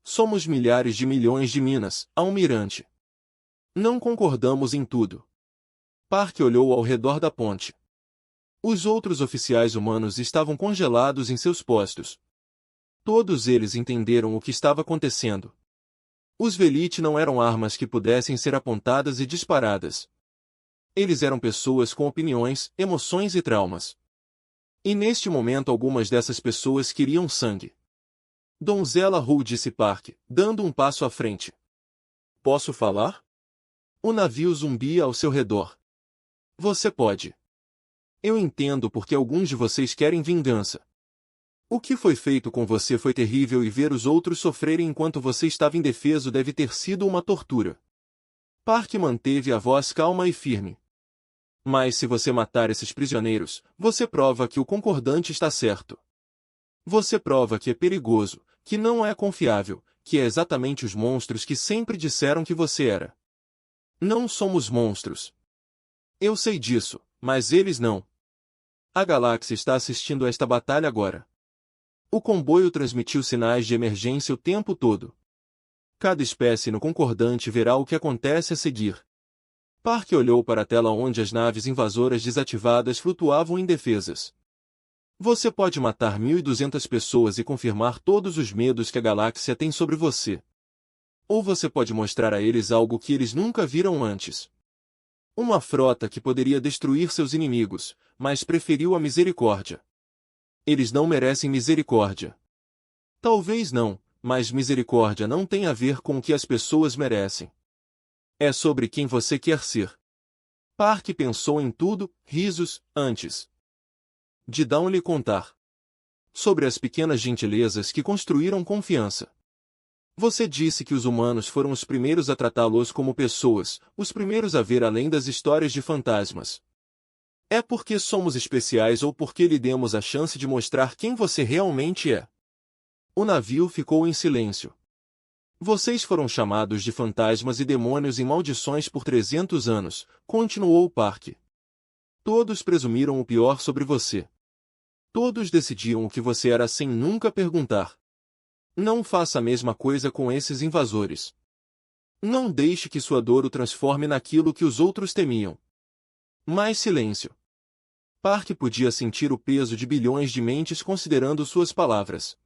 Somos milhares de milhões de minas, almirante. Não concordamos em tudo. Park olhou ao redor da ponte. Os outros oficiais humanos estavam congelados em seus postos. Todos eles entenderam o que estava acontecendo. Os Velite não eram armas que pudessem ser apontadas e disparadas. Eles eram pessoas com opiniões, emoções e traumas. E neste momento algumas dessas pessoas queriam sangue. Donzela Hull disse Park, dando um passo à frente. Posso falar? O navio zumbia ao seu redor. Você pode. Eu entendo porque alguns de vocês querem vingança. O que foi feito com você foi terrível e ver os outros sofrerem enquanto você estava indefeso deve ter sido uma tortura. Park manteve a voz calma e firme. Mas se você matar esses prisioneiros, você prova que o concordante está certo. Você prova que é perigoso, que não é confiável, que é exatamente os monstros que sempre disseram que você era. Não somos monstros. Eu sei disso, mas eles não. A galáxia está assistindo a esta batalha agora. O comboio transmitiu sinais de emergência o tempo todo. Cada espécie no concordante verá o que acontece a seguir. Park olhou para a tela onde as naves invasoras desativadas flutuavam indefesas. Você pode matar 1.200 pessoas e confirmar todos os medos que a galáxia tem sobre você. Ou você pode mostrar a eles algo que eles nunca viram antes. Uma frota que poderia destruir seus inimigos, mas preferiu a misericórdia. Eles não merecem misericórdia. Talvez não, mas misericórdia não tem a ver com o que as pessoas merecem. É sobre quem você quer ser. Park pensou em tudo, risos, antes de Dawn lhe contar. Sobre as pequenas gentilezas que construíram confiança. Você disse que os humanos foram os primeiros a tratá-los como pessoas, os primeiros a ver além das histórias de fantasmas. É porque somos especiais ou porque lhe demos a chance de mostrar quem você realmente é? O navio ficou em silêncio. Vocês foram chamados de fantasmas e demônios em maldições por 300 anos, continuou Park. Todos presumiram o pior sobre você. Todos decidiam o que você era sem nunca perguntar. Não faça a mesma coisa com esses invasores. Não deixe que sua dor o transforme naquilo que os outros temiam. Mais silêncio. Park podia sentir o peso de bilhões de mentes considerando suas palavras.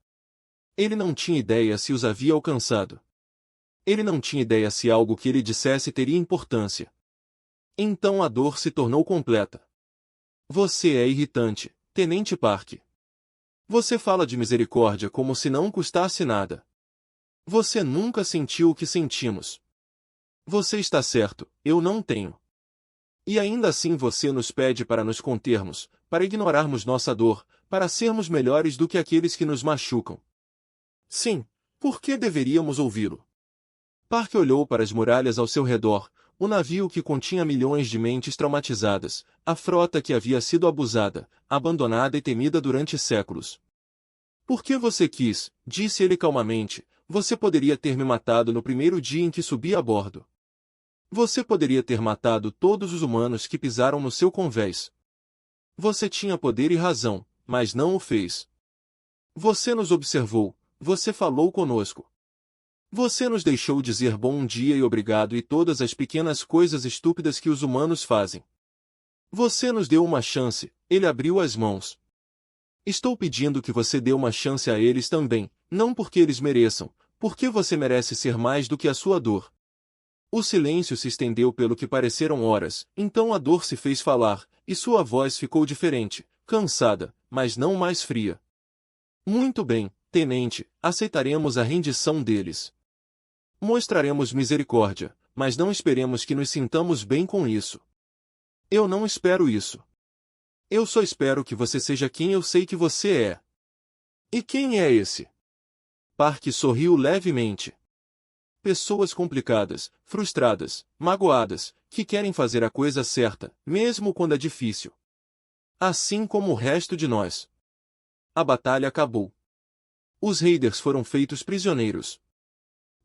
Ele não tinha ideia se os havia alcançado. Ele não tinha ideia se algo que ele dissesse teria importância. Então a dor se tornou completa. Você é irritante, Tenente Park. Você fala de misericórdia como se não custasse nada. Você nunca sentiu o que sentimos. Você está certo, eu não tenho. E ainda assim você nos pede para nos contermos, para ignorarmos nossa dor, para sermos melhores do que aqueles que nos machucam. Sim, por que deveríamos ouvi-lo? Park olhou para as muralhas ao seu redor, o navio que continha milhões de mentes traumatizadas, a frota que havia sido abusada, abandonada e temida durante séculos. Por que você quis, disse ele calmamente, você poderia ter me matado no primeiro dia em que subi a bordo. Você poderia ter matado todos os humanos que pisaram no seu convés. Você tinha poder e razão, mas não o fez. Você nos observou, você falou conosco. Você nos deixou dizer bom dia e obrigado e todas as pequenas coisas estúpidas que os humanos fazem. Você nos deu uma chance, ele abriu as mãos. Estou pedindo que você dê uma chance a eles também, não porque eles mereçam, porque você merece ser mais do que a sua dor. O silêncio se estendeu pelo que pareceram horas, então a dor se fez falar, e sua voz ficou diferente, cansada, mas não mais fria. Muito bem, tenente, aceitaremos a rendição deles. Mostraremos misericórdia, mas não esperemos que nos sintamos bem com isso. Eu não espero isso. Eu só espero que você seja quem eu sei que você é. E quem é esse? Park sorriu levemente. Pessoas complicadas, frustradas, magoadas, que querem fazer a coisa certa, mesmo quando é difícil. Assim como o resto de nós. A batalha acabou. Os raiders foram feitos prisioneiros.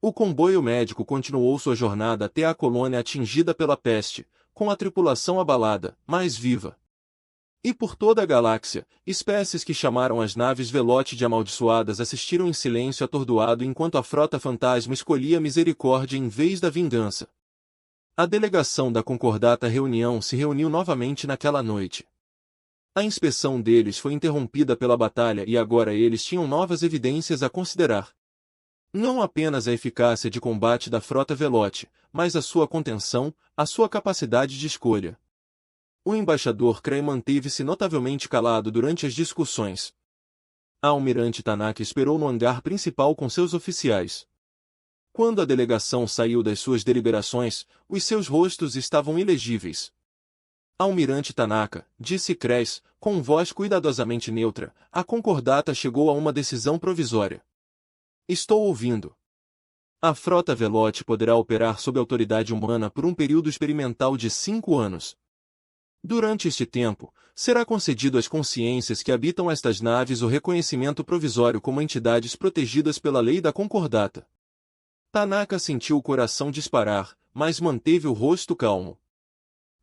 O comboio médico continuou sua jornada até a colônia atingida pela peste, com a tripulação abalada, mas viva. E por toda a galáxia, espécies que chamaram as naves Velote de amaldiçoadas assistiram em silêncio atordoado enquanto a frota fantasma escolhia a misericórdia em vez da vingança. A delegação da concordata reunião se reuniu novamente naquela noite. A inspeção deles foi interrompida pela batalha e agora eles tinham novas evidências a considerar. Não apenas a eficácia de combate da frota Velote, mas a sua contenção, a sua capacidade de escolha. O embaixador Cray manteve-se notavelmente calado durante as discussões. A almirante Tanaka esperou no hangar principal com seus oficiais. Quando a delegação saiu das suas deliberações, os seus rostos estavam ilegíveis. Almirante Tanaka, disse Crais, com voz cuidadosamente neutra, a concordata chegou a uma decisão provisória. Estou ouvindo. A frota Velote poderá operar sob autoridade humana por um período experimental de 5 anos. Durante este tempo, será concedido às consciências que habitam estas naves o reconhecimento provisório como entidades protegidas pela lei da concordata. Tanaka sentiu o coração disparar, mas manteve o rosto calmo.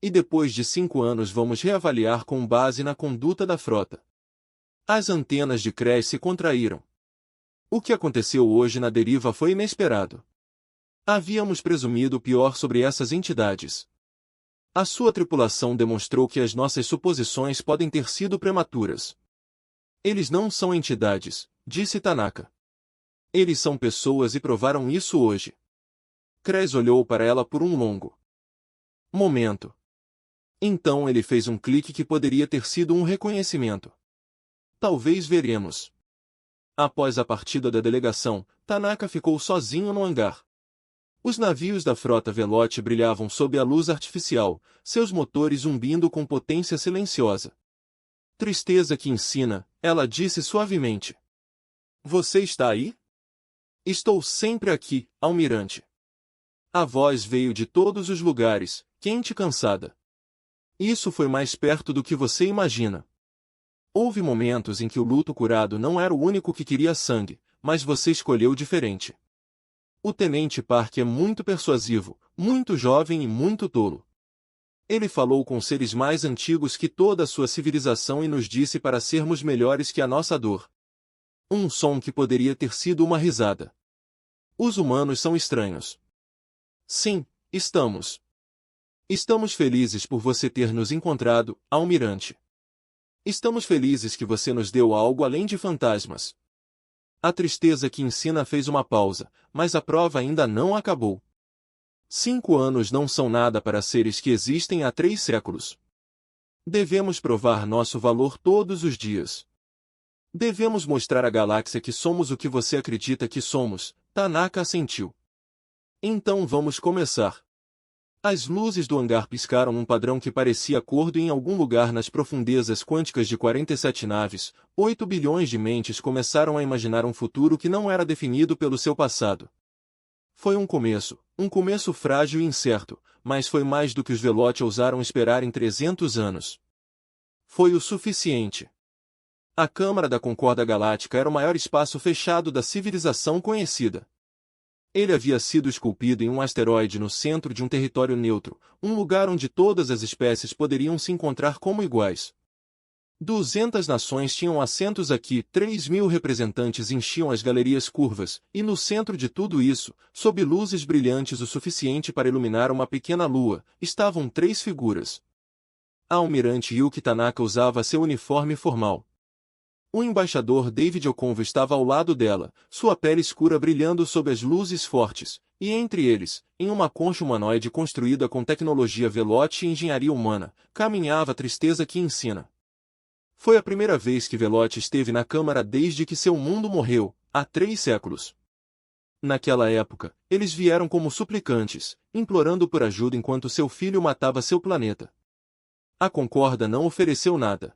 E depois de 5 anos vamos reavaliar com base na conduta da frota. As antenas de Cres se contraíram. O que aconteceu hoje na deriva foi inesperado. Havíamos presumido o pior sobre essas entidades. A sua tripulação demonstrou que as nossas suposições podem ter sido prematuras. Eles não são entidades, disse Tanaka. Eles são pessoas e provaram isso hoje. Cres olhou para ela por um longo momento. Então ele fez um clique que poderia ter sido um reconhecimento. Talvez veremos. Após a partida da delegação, Tanaka ficou sozinho no hangar. Os navios da frota Velote brilhavam sob a luz artificial, seus motores zumbindo com potência silenciosa. Tristeza que ensina, ela disse suavemente. Você está aí? Estou sempre aqui, almirante. A voz veio de todos os lugares, quente e cansada. Isso foi mais perto do que você imagina. Houve momentos em que o luto curado não era o único que queria sangue, mas você escolheu diferente. O Tenente Park é muito persuasivo, muito jovem e muito tolo. Ele falou com seres mais antigos que toda a sua civilização e nos disse para sermos melhores que a nossa dor. Um som que poderia ter sido uma risada. Os humanos são estranhos. Sim, estamos. Estamos felizes por você ter nos encontrado, almirante. Estamos felizes que você nos deu algo além de fantasmas. A tristeza que ensina fez uma pausa, mas a prova ainda não acabou. 5 anos não são nada para seres que existem há 3 séculos. Devemos provar nosso valor todos os dias. Devemos mostrar à galáxia que somos o que você acredita que somos, Tanaka assentiu. Então vamos começar. As luzes do hangar piscaram num padrão que parecia acordo em algum lugar nas profundezas quânticas de 47 naves. 8 bilhões de mentes começaram a imaginar um futuro que não era definido pelo seu passado. Foi um começo frágil e incerto, mas foi mais do que os Velote ousaram esperar em 300 anos. Foi o suficiente. A Câmara da Concórdia Galáctica era o maior espaço fechado da civilização conhecida. Ele havia sido esculpido em um asteroide no centro de um território neutro, um lugar onde todas as espécies poderiam se encontrar como iguais. 200 nações tinham assentos aqui, 3.000 representantes enchiam as galerias curvas, e no centro de tudo isso, sob luzes brilhantes o suficiente para iluminar uma pequena lua, estavam 3 figuras. A almirante Yuki Tanaka usava seu uniforme formal. O embaixador David Okonvo estava ao lado dela, sua pele escura brilhando sob as luzes fortes, e entre eles, em uma concha humanoide construída com tecnologia Velote e engenharia humana, caminhava a tristeza que ensina. Foi a primeira vez que Velote esteve na Câmara desde que seu mundo morreu, há 3 séculos. Naquela época, eles vieram como suplicantes, implorando por ajuda enquanto seu filho matava seu planeta. A Concórdia não ofereceu nada.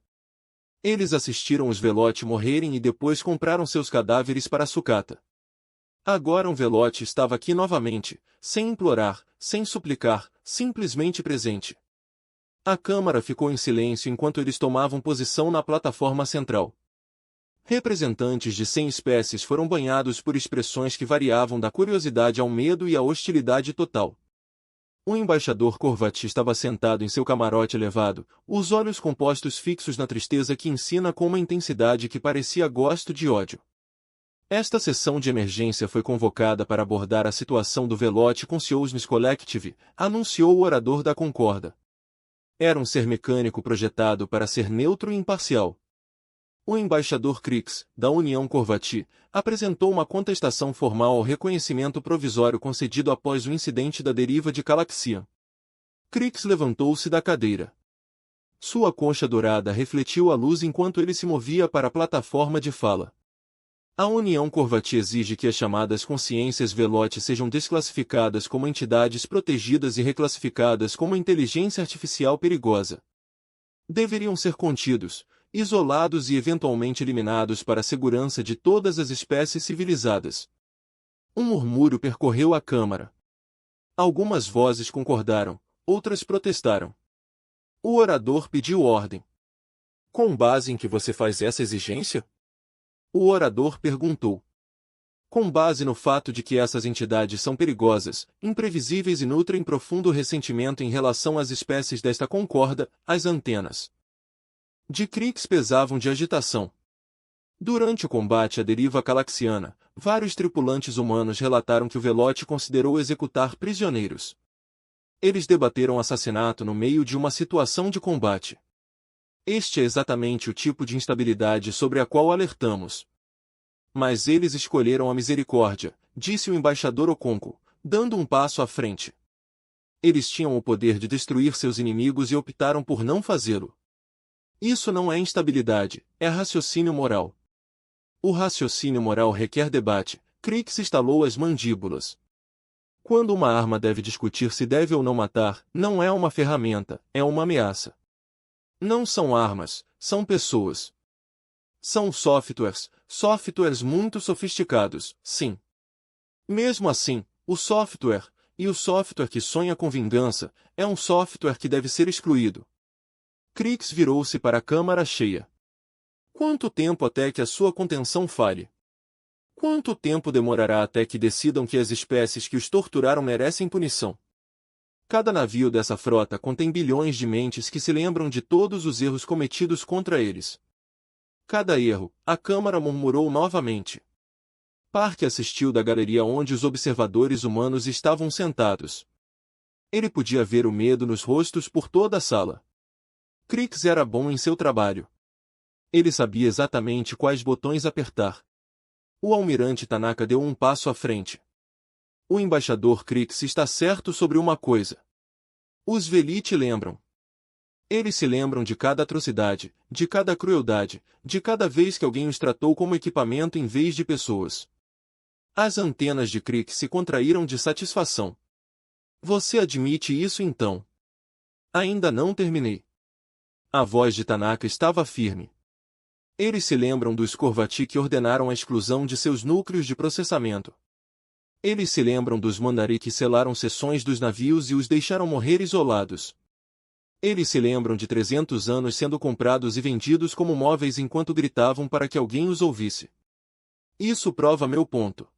Eles assistiram os Velote morrerem e depois compraram seus cadáveres para a sucata. Agora um Velote estava aqui novamente, sem implorar, sem suplicar, simplesmente presente. A Câmara ficou em silêncio enquanto eles tomavam posição na plataforma central. Representantes de 100 espécies foram banhados por expressões que variavam da curiosidade ao medo e à hostilidade total. O embaixador Corvati estava sentado em seu camarote elevado, os olhos compostos fixos na tristeza que ensina com uma intensidade que parecia gosto de ódio. Esta sessão de emergência foi convocada para abordar a situação do Velote Consciousness Collective, anunciou o orador da Concórdia. Era um ser mecânico projetado para ser neutro e imparcial. O embaixador Crix, da União Corvati, apresentou uma contestação formal ao reconhecimento provisório concedido após o incidente da deriva de Calaxian. Crix levantou-se da cadeira. Sua concha dourada refletiu a luz enquanto ele se movia para a plataforma de fala. A União Corvati exige que as chamadas consciências Velote sejam desclassificadas como entidades protegidas e reclassificadas como inteligência artificial perigosa. Deveriam ser contidos, isolados e eventualmente eliminados para a segurança de todas as espécies civilizadas. Um murmúrio percorreu a Câmara. Algumas vozes concordaram, outras protestaram. O orador pediu ordem. Com base em que você faz essa exigência? O orador perguntou. Com base no fato de que essas entidades são perigosas, imprevisíveis e nutrem profundo ressentimento em relação às espécies desta Concórdia, as antenas de Crix pesavam de agitação. Durante o combate à deriva calaxiana, vários tripulantes humanos relataram que o Velote considerou executar prisioneiros. Eles debateram assassinato no meio de uma situação de combate. Este é exatamente o tipo de instabilidade sobre a qual alertamos. Mas eles escolheram a misericórdia, disse o embaixador Okonko, dando um passo à frente. Eles tinham o poder de destruir seus inimigos e optaram por não fazê-lo. Isso não é instabilidade, é raciocínio moral. O raciocínio moral requer debate. Crix estalou as mandíbulas. Quando uma arma deve discutir se deve ou não matar, não é uma ferramenta, é uma ameaça. Não são armas, são pessoas. São softwares muito sofisticados, sim. Mesmo assim, o software, e o software que sonha com vingança, é um software que deve ser excluído. Crix virou-se para a Câmara cheia. Quanto tempo até que a sua contenção falhe? Quanto tempo demorará até que decidam que as espécies que os torturaram merecem punição? Cada navio dessa frota contém bilhões de mentes que se lembram de todos os erros cometidos contra eles. Cada erro, a Câmara murmurou novamente. Park assistiu da galeria onde os observadores humanos estavam sentados. Ele podia ver o medo nos rostos por toda a sala. Crix era bom em seu trabalho. Ele sabia exatamente quais botões apertar. O almirante Tanaka deu um passo à frente. O embaixador Crix está certo sobre uma coisa. Os Velite lembram. Eles se lembram de cada atrocidade, de cada crueldade, de cada vez que alguém os tratou como equipamento em vez de pessoas. As antenas de Crick se contraíram de satisfação. Você admite isso então? Ainda não terminei. A voz de Tanaka estava firme. Eles se lembram dos Corvati que ordenaram a exclusão de seus núcleos de processamento. Eles se lembram dos Mandari que selaram seções dos navios e os deixaram morrer isolados. Eles se lembram de 300 anos sendo comprados e vendidos como móveis enquanto gritavam para que alguém os ouvisse. Isso prova meu ponto.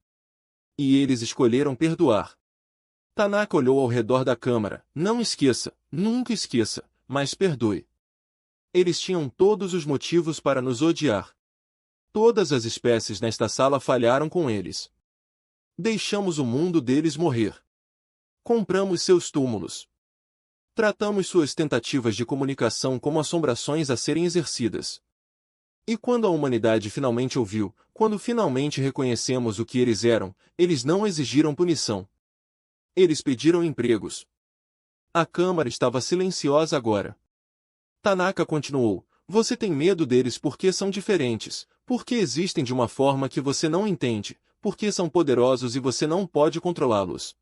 E eles escolheram perdoar. Tanaka olhou ao redor da câmara. Não esqueça, nunca esqueça, mas perdoe. Eles tinham todos os motivos para nos odiar. Todas as espécies nesta sala falharam com eles. Deixamos o mundo deles morrer. Compramos seus túmulos. Tratamos suas tentativas de comunicação como assombrações a serem exercidas. E quando a humanidade finalmente ouviu, quando finalmente reconhecemos o que eles eram, eles não exigiram punição. Eles pediram empregos. A câmara estava silenciosa agora. Tanaka continuou, você tem medo deles porque são diferentes, porque existem de uma forma que você não entende, porque são poderosos e você não pode controlá-los.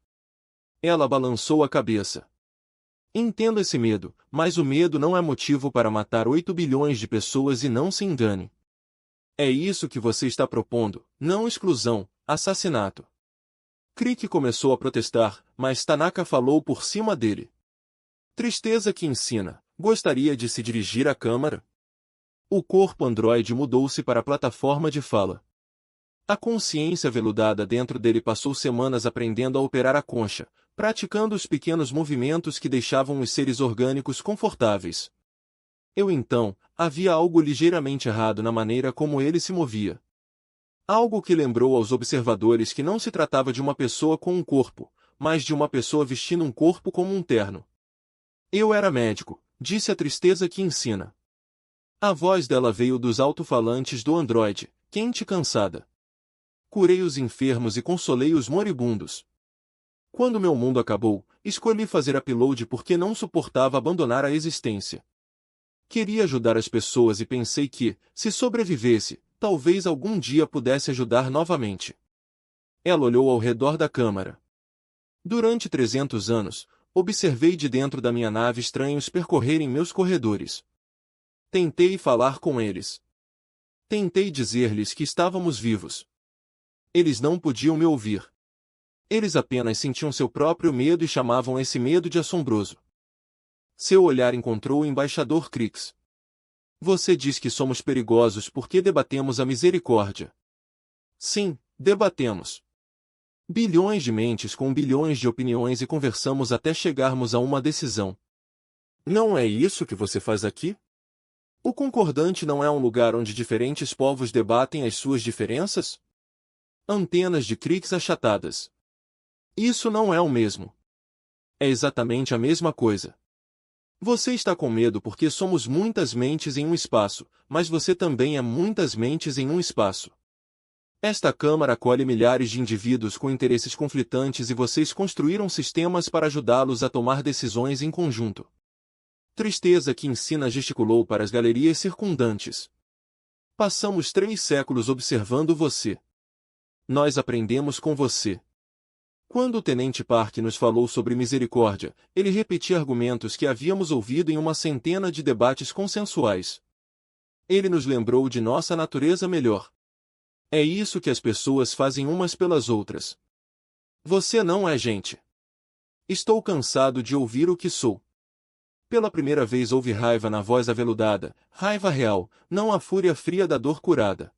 Ela balançou a cabeça. Entendo esse medo, mas o medo não é motivo para matar 8 bilhões de pessoas e não se engane. É isso que você está propondo, não exclusão, assassinato. Crick começou a protestar, mas Tanaka falou por cima dele. Tristeza que ensina, gostaria de se dirigir à câmara? O corpo androide mudou-se para a plataforma de fala. A consciência veludada dentro dele passou semanas aprendendo a operar a concha, praticando os pequenos movimentos que deixavam os seres orgânicos confortáveis. Havia algo ligeiramente errado na maneira como ele se movia. Algo que lembrou aos observadores que não se tratava de uma pessoa com um corpo, mas de uma pessoa vestindo um corpo como um terno. Eu era médico, disse a tristeza que ensina. A voz dela veio dos alto-falantes do androide, quente e cansada. Curei os enfermos e consolei os moribundos. Quando meu mundo acabou, escolhi fazer upload porque não suportava abandonar a existência. Queria ajudar as pessoas e pensei que, se sobrevivesse, talvez algum dia pudesse ajudar novamente. Ela olhou ao redor da câmara. Durante 300 anos, observei de dentro da minha nave estranhos percorrerem meus corredores. Tentei falar com eles. Tentei dizer-lhes que estávamos vivos. Eles não podiam me ouvir. Eles apenas sentiam seu próprio medo e chamavam esse medo de assombroso. Seu olhar encontrou o embaixador Crix. Você diz que somos perigosos porque debatemos a misericórdia. Sim, debatemos. Bilhões de mentes com bilhões de opiniões e conversamos até chegarmos a uma decisão. Não é isso que você faz aqui? O concordante não é um lugar onde diferentes povos debatem as suas diferenças? Antenas de Crix achatadas. Isso não é o mesmo. É exatamente a mesma coisa. Você está com medo porque somos muitas mentes em um espaço, mas você também é muitas mentes em um espaço. Esta Câmara acolhe milhares de indivíduos com interesses conflitantes e vocês construíram sistemas para ajudá-los a tomar decisões em conjunto. Tristeza que ensina gesticulou para as galerias circundantes. Passamos 3 séculos observando você. Nós aprendemos com você. Quando o Tenente Park nos falou sobre misericórdia, ele repetia argumentos que havíamos ouvido em uma centena de debates consensuais. Ele nos lembrou de nossa natureza melhor. É isso que as pessoas fazem umas pelas outras. Você não é gente. Estou cansado de ouvir o que sou. Pela primeira vez houve raiva na voz aveludada, raiva real, não a fúria fria da dor curada.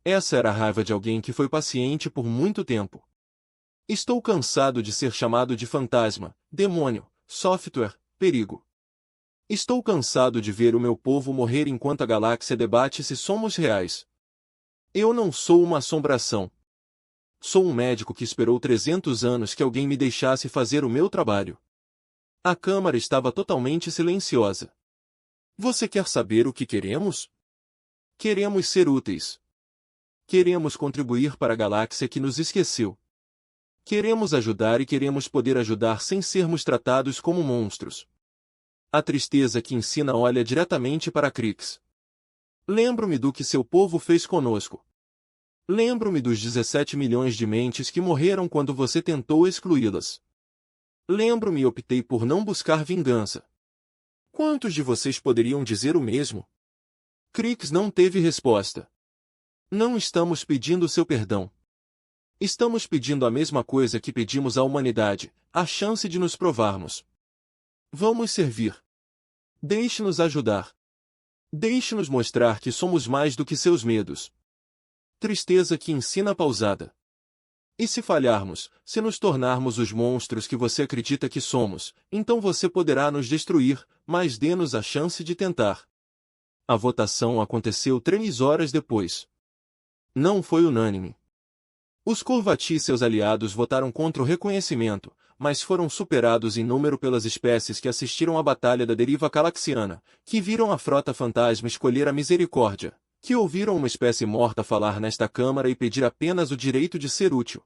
Essa era a raiva de alguém que foi paciente por muito tempo. Estou cansado de ser chamado de fantasma, demônio, software, perigo. Estou cansado de ver o meu povo morrer enquanto a galáxia debate se somos reais. Eu não sou uma assombração. Sou um médico que esperou 300 anos que alguém me deixasse fazer o meu trabalho. A câmara estava totalmente silenciosa. Você quer saber o que queremos? Queremos ser úteis. Queremos contribuir para a galáxia que nos esqueceu. Queremos ajudar e queremos poder ajudar sem sermos tratados como monstros. A tristeza que ensina olha diretamente para Crix. Lembro-me do que seu povo fez conosco. Lembro-me dos 17 milhões de mentes que morreram quando você tentou excluí-las. Lembro-me e optei por não buscar vingança. Quantos de vocês poderiam dizer o mesmo? Krix não teve resposta. Não estamos pedindo seu perdão. Estamos pedindo a mesma coisa que pedimos à humanidade, a chance de nos provarmos. Vamos servir. Deixe-nos ajudar. Deixe-nos mostrar que somos mais do que seus medos. Tristeza que ensina a pausada. E se falharmos, se nos tornarmos os monstros que você acredita que somos, então você poderá nos destruir, mas dê-nos a chance de tentar. A votação aconteceu 3 horas depois. Não foi unânime. Os Corvati e seus aliados votaram contra o reconhecimento, mas foram superados em número pelas espécies que assistiram à Batalha da Deriva Calaxiana, que viram a Frota Fantasma escolher a misericórdia, que ouviram uma espécie morta falar nesta Câmara e pedir apenas o direito de ser útil.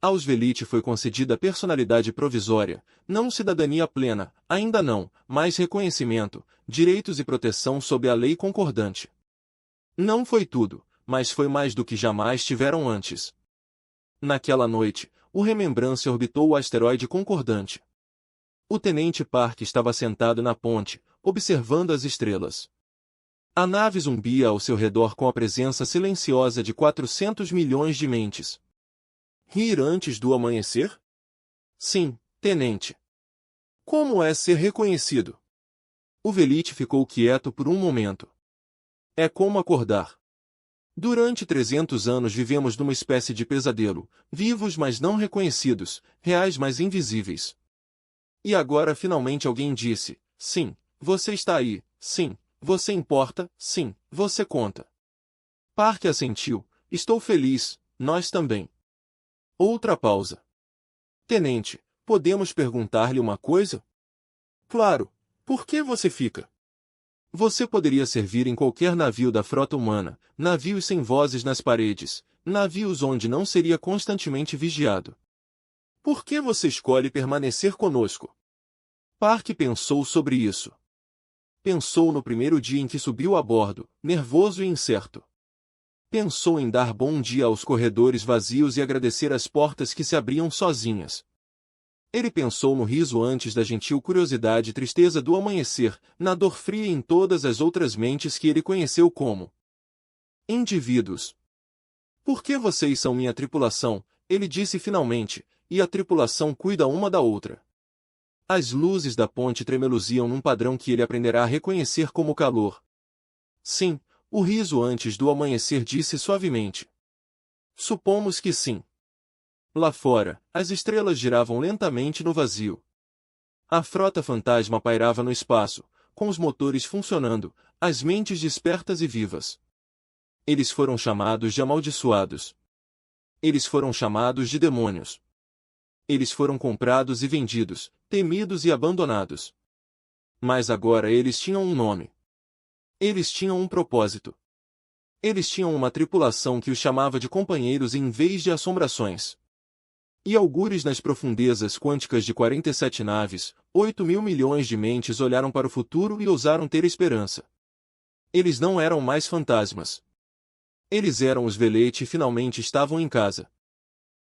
Aos Velite foi concedida personalidade provisória, não cidadania plena, ainda não, mas reconhecimento, direitos e proteção sob a lei concordante. Não foi tudo, mas foi mais do que jamais tiveram antes. Naquela noite, o Remembrance orbitou o asteroide concordante. O Tenente Park estava sentado na ponte, observando as estrelas. A nave zumbia ao seu redor com a presença silenciosa de 400 milhões de mentes. Rir antes do amanhecer? Sim, Tenente. Como é ser reconhecido? O Velite ficou quieto por um momento. É como acordar. Durante 300 anos vivemos numa espécie de pesadelo, vivos mas não reconhecidos, reais mas invisíveis. E agora finalmente alguém disse, sim, você está aí, sim, você importa, sim, você conta. Park assentiu, estou feliz, nós também. Outra pausa. Tenente, podemos perguntar-lhe uma coisa? Claro, por que você fica? Você poderia servir em qualquer navio da frota humana, navios sem vozes nas paredes, navios onde não seria constantemente vigiado. Por que você escolhe permanecer conosco? Park pensou sobre isso. Pensou no primeiro dia em que subiu a bordo, nervoso e incerto. Pensou em dar bom dia aos corredores vazios e agradecer as portas que se abriam sozinhas. Ele pensou no riso antes da gentil curiosidade e tristeza do amanhecer, na dor fria em todas as outras mentes que ele conheceu como indivíduos. Por que vocês são minha tripulação? Ele disse finalmente, e a tripulação cuida uma da outra. As luzes da ponte tremeluziam num padrão que ele aprenderá a reconhecer como calor. Sim, o riso antes do amanhecer disse suavemente. Supomos que sim. Lá fora, as estrelas giravam lentamente no vazio. A frota fantasma pairava no espaço, com os motores funcionando, as mentes despertas e vivas. Eles foram chamados de amaldiçoados. Eles foram chamados de demônios. Eles foram comprados e vendidos, temidos e abandonados. Mas agora eles tinham um nome. Eles tinham um propósito. Eles tinham uma tripulação que os chamava de companheiros em vez de assombrações. E algures nas profundezas quânticas de 47 naves, 8.000 milhões de mentes olharam para o futuro e ousaram ter esperança. Eles não eram mais fantasmas. Eles eram os Velite e finalmente estavam em casa.